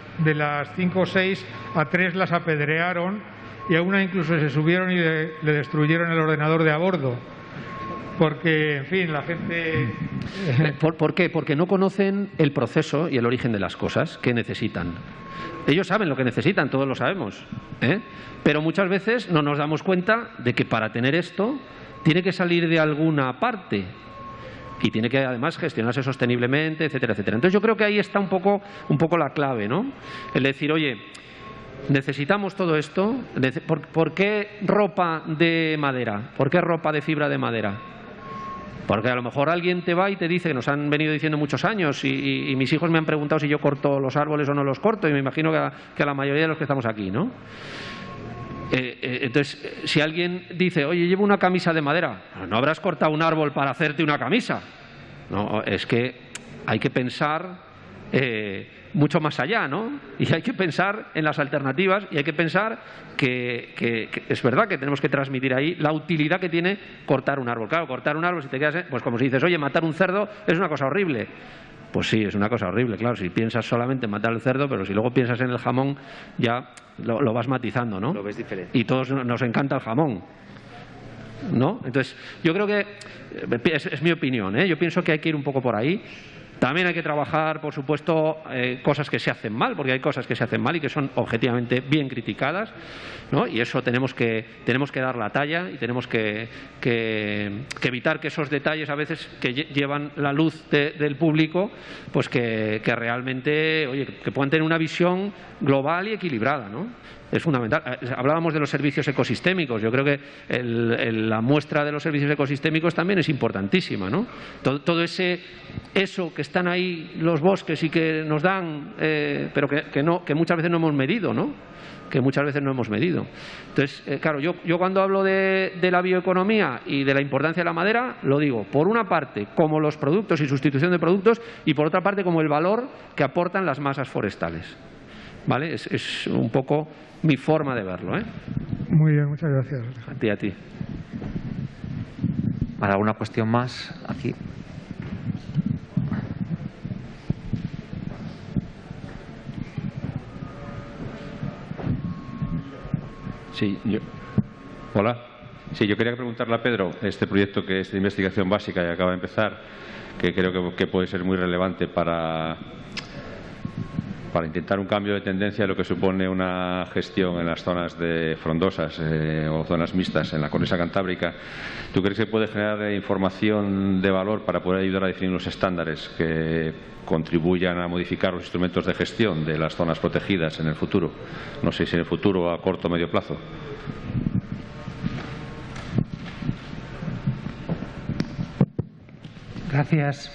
5 o 6 a 3 las apedrearon y a una incluso se subieron y le destruyeron el ordenador de a bordo. Porque, en fin, la gente... ¿Por qué? Porque no conocen el proceso y el origen de las cosas que necesitan. Ellos saben lo que necesitan, todos lo sabemos, pero muchas veces no nos damos cuenta de que para tener esto tiene que salir de alguna parte y tiene que además gestionarse sosteniblemente, etcétera, etcétera. Entonces yo creo que ahí está un poco la clave, ¿no? El decir, oye, necesitamos todo esto. ¿Por qué ropa de madera? ¿Por qué ropa de fibra de madera? Porque a lo mejor alguien te va y te dice, que nos han venido diciendo muchos años, y mis hijos me han preguntado si yo corto los árboles o no los corto, y me imagino que a la mayoría de los que estamos aquí, ¿no? Entonces, si alguien dice, oye, llevo una camisa de madera, no habrás cortado un árbol para hacerte una camisa. No, es que hay que pensar mucho más allá, ¿no? Y hay que pensar en las alternativas y hay que pensar que es verdad que tenemos que transmitir ahí la utilidad que tiene cortar un árbol. Claro, cortar un árbol, si te quedas, pues como si dices, oye, matar un cerdo es una cosa horrible. Pues sí, es una cosa horrible, claro, si piensas solamente en matar el cerdo, pero si luego piensas en el jamón, ya lo vas matizando, ¿no? Lo ves diferente. Y todos nos encanta el jamón, ¿no? Entonces, yo creo que, es mi opinión, ¿eh? Yo pienso que hay que ir un poco por ahí. También hay que trabajar, por supuesto, cosas que se hacen mal, porque hay cosas que se hacen mal y que son objetivamente bien criticadas, ¿no? Y eso tenemos que dar la talla y tenemos que evitar que esos detalles a veces que llevan la luz del público, pues que realmente, oye, que puedan tener una visión global y equilibrada, ¿no? Es fundamental. Hablábamos de los servicios ecosistémicos. Yo creo que la muestra de los servicios ecosistémicos también es importantísima, ¿no? Todo eso que están ahí los bosques y que nos dan, pero que muchas veces no hemos medido, ¿no? Que muchas veces no hemos medido. Entonces, claro, yo cuando hablo de la bioeconomía y de la importancia de la madera, lo digo, por una parte, como los productos y sustitución de productos, y por otra parte, como el valor que aportan las masas forestales. ¿Vale? Es un poco mi forma de verlo, ¿eh? Muy bien, muchas gracias. A ti. ¿Alguna cuestión más aquí? Sí, hola. Sí, yo quería preguntarle a Pedro, este proyecto que es de investigación básica y acaba de empezar, que creo que puede ser muy relevante para intentar un cambio de tendencia de lo que supone una gestión en las zonas de frondosas o zonas mixtas en la cornisa cantábrica. ¿Tú crees que puede generar información de valor para poder ayudar a definir los estándares que contribuyan a modificar los instrumentos de gestión de las zonas protegidas en el futuro? No sé si en el futuro o a corto o medio plazo. Gracias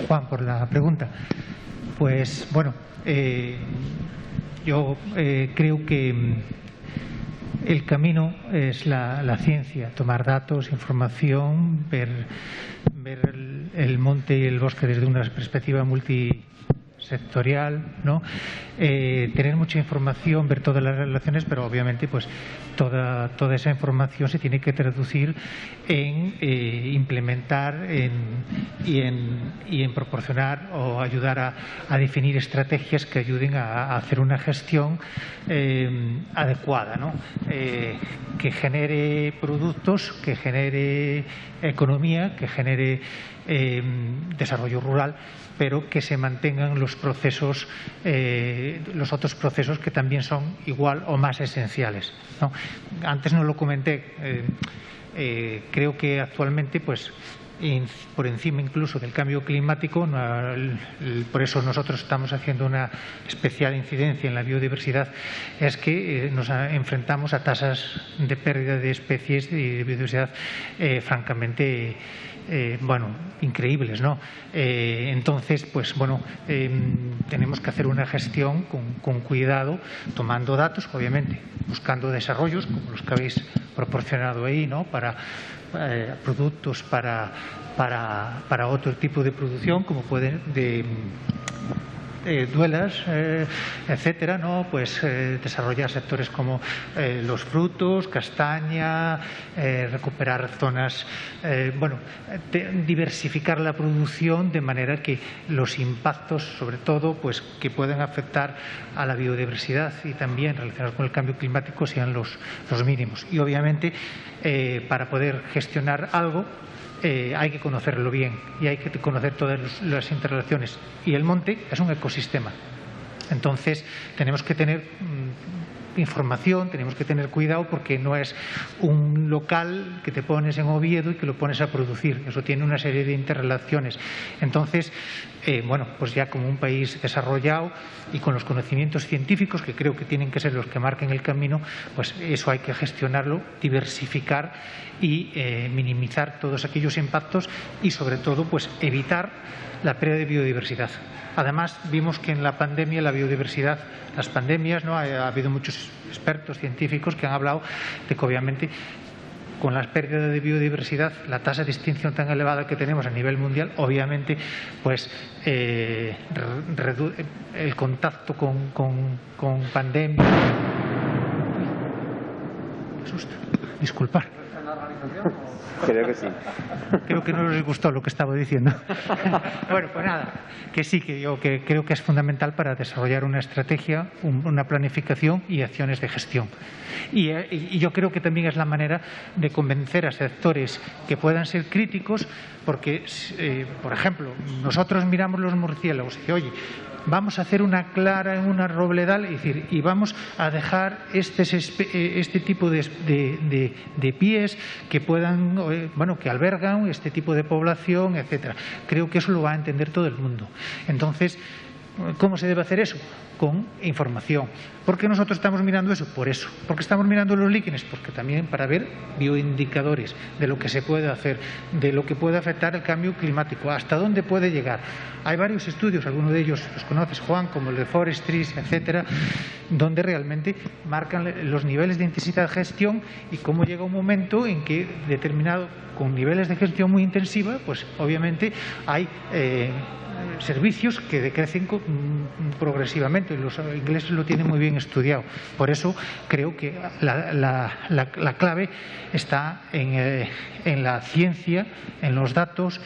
Juan, por la pregunta. Pues bueno, yo creo que el camino es la ciencia, tomar datos, información, ver el monte y el bosque desde una perspectiva multisectorial, ¿no? Tener mucha información, ver todas las relaciones, pero obviamente pues toda esa información se tiene que traducir en implementar y en proporcionar o ayudar a definir estrategias que ayuden a hacer una gestión adecuada, ¿no? Que genere productos, que genere economía, que genere desarrollo rural, pero que se mantengan los procesos, los otros procesos que también son igual o más esenciales, ¿no? Antes no lo comenté, creo que actualmente, pues, por encima incluso del cambio climático, por eso nosotros estamos haciendo una especial incidencia en la biodiversidad, es que nos enfrentamos a tasas de pérdida de especies y de biodiversidad francamente increíbles, ¿no? Entonces, pues bueno, tenemos que hacer una gestión con cuidado, tomando datos, obviamente, buscando desarrollos como los que habéis proporcionado ahí, ¿no? Para productos para otro tipo de producción, como pueden duelas, etcétera, ¿no? Pues desarrollar sectores como los frutos, castaña, recuperar zonas, diversificar la producción de manera que los impactos, sobre todo, pues que pueden afectar a la biodiversidad y también relacionados con el cambio climático, sean los mínimos. Y obviamente, para poder gestionar algo, hay que conocerlo bien y hay que conocer todas las interrelaciones. Y el monte es un ecosistema. Entonces, tenemos que tener información, tenemos que tener cuidado, porque no es un local que te pones en Oviedo y que lo pones a producir. Eso tiene una serie de interrelaciones. Entonces, pues ya como un país desarrollado y con los conocimientos científicos, que creo que tienen que ser los que marquen el camino, pues eso hay que gestionarlo, diversificar y minimizar todos aquellos impactos y, sobre todo, pues evitar la pérdida de biodiversidad. Además, vimos que en la pandemia, la biodiversidad, las pandemias, ¿no? Ha habido muchos expertos científicos que han hablado de que, obviamente, con las pérdidas de biodiversidad, la tasa de extinción tan elevada que tenemos a nivel mundial, obviamente, pues el contacto con pandemia. Me asusta. Disculpar. Creo que sí. Creo que no les gustó lo que estaba diciendo. Bueno, pues nada, que sí, que yo creo que es fundamental para desarrollar una estrategia, una planificación y acciones de gestión. Y yo creo que también es la manera de convencer a sectores que puedan ser críticos, porque, por ejemplo, nosotros miramos los murciélagos y, oye, vamos a hacer una clara en una robledal y vamos a dejar este tipo de pies que puedan, bueno, que albergan este tipo de población, etcétera. Creo que eso lo va a entender todo el mundo. Entonces, ¿cómo se debe hacer eso? Con información. ¿Por qué nosotros estamos mirando eso? Por eso. ¿Por qué estamos mirando los líquenes? Porque también para ver bioindicadores de lo que se puede hacer, de lo que puede afectar el cambio climático, hasta dónde puede llegar. Hay varios estudios, algunos de ellos los conoces, Juan, como el de Forestries, etcétera, donde realmente marcan los niveles de intensidad de gestión y cómo llega un momento en que determinado, con niveles de gestión muy intensiva, pues obviamente hay servicios que decrecen progresivamente. Los ingleses lo tienen muy bien estudiado. Por eso creo que la clave está en la ciencia, en los datos,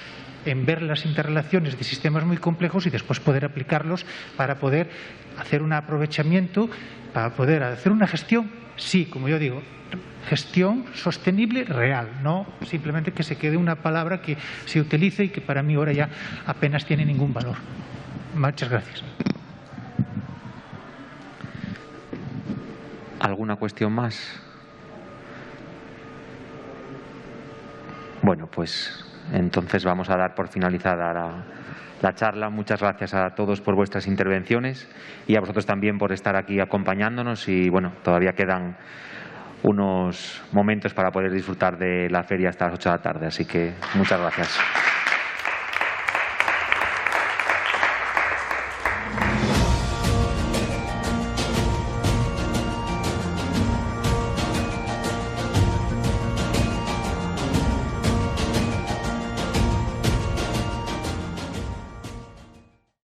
en ver las interrelaciones de sistemas muy complejos y después poder aplicarlos para poder hacer un aprovechamiento, para poder hacer una gestión, sí, como yo digo, gestión sostenible real, no simplemente que se quede una palabra que se utilice y que para mí ahora ya apenas tiene ningún valor. Muchas gracias. ¿Alguna cuestión más? Bueno, pues entonces vamos a dar por finalizada la charla. Muchas gracias a todos por vuestras intervenciones y a vosotros también por estar aquí acompañándonos y bueno, todavía quedan unos momentos para poder disfrutar de la feria hasta las 8 de la tarde, así que muchas gracias.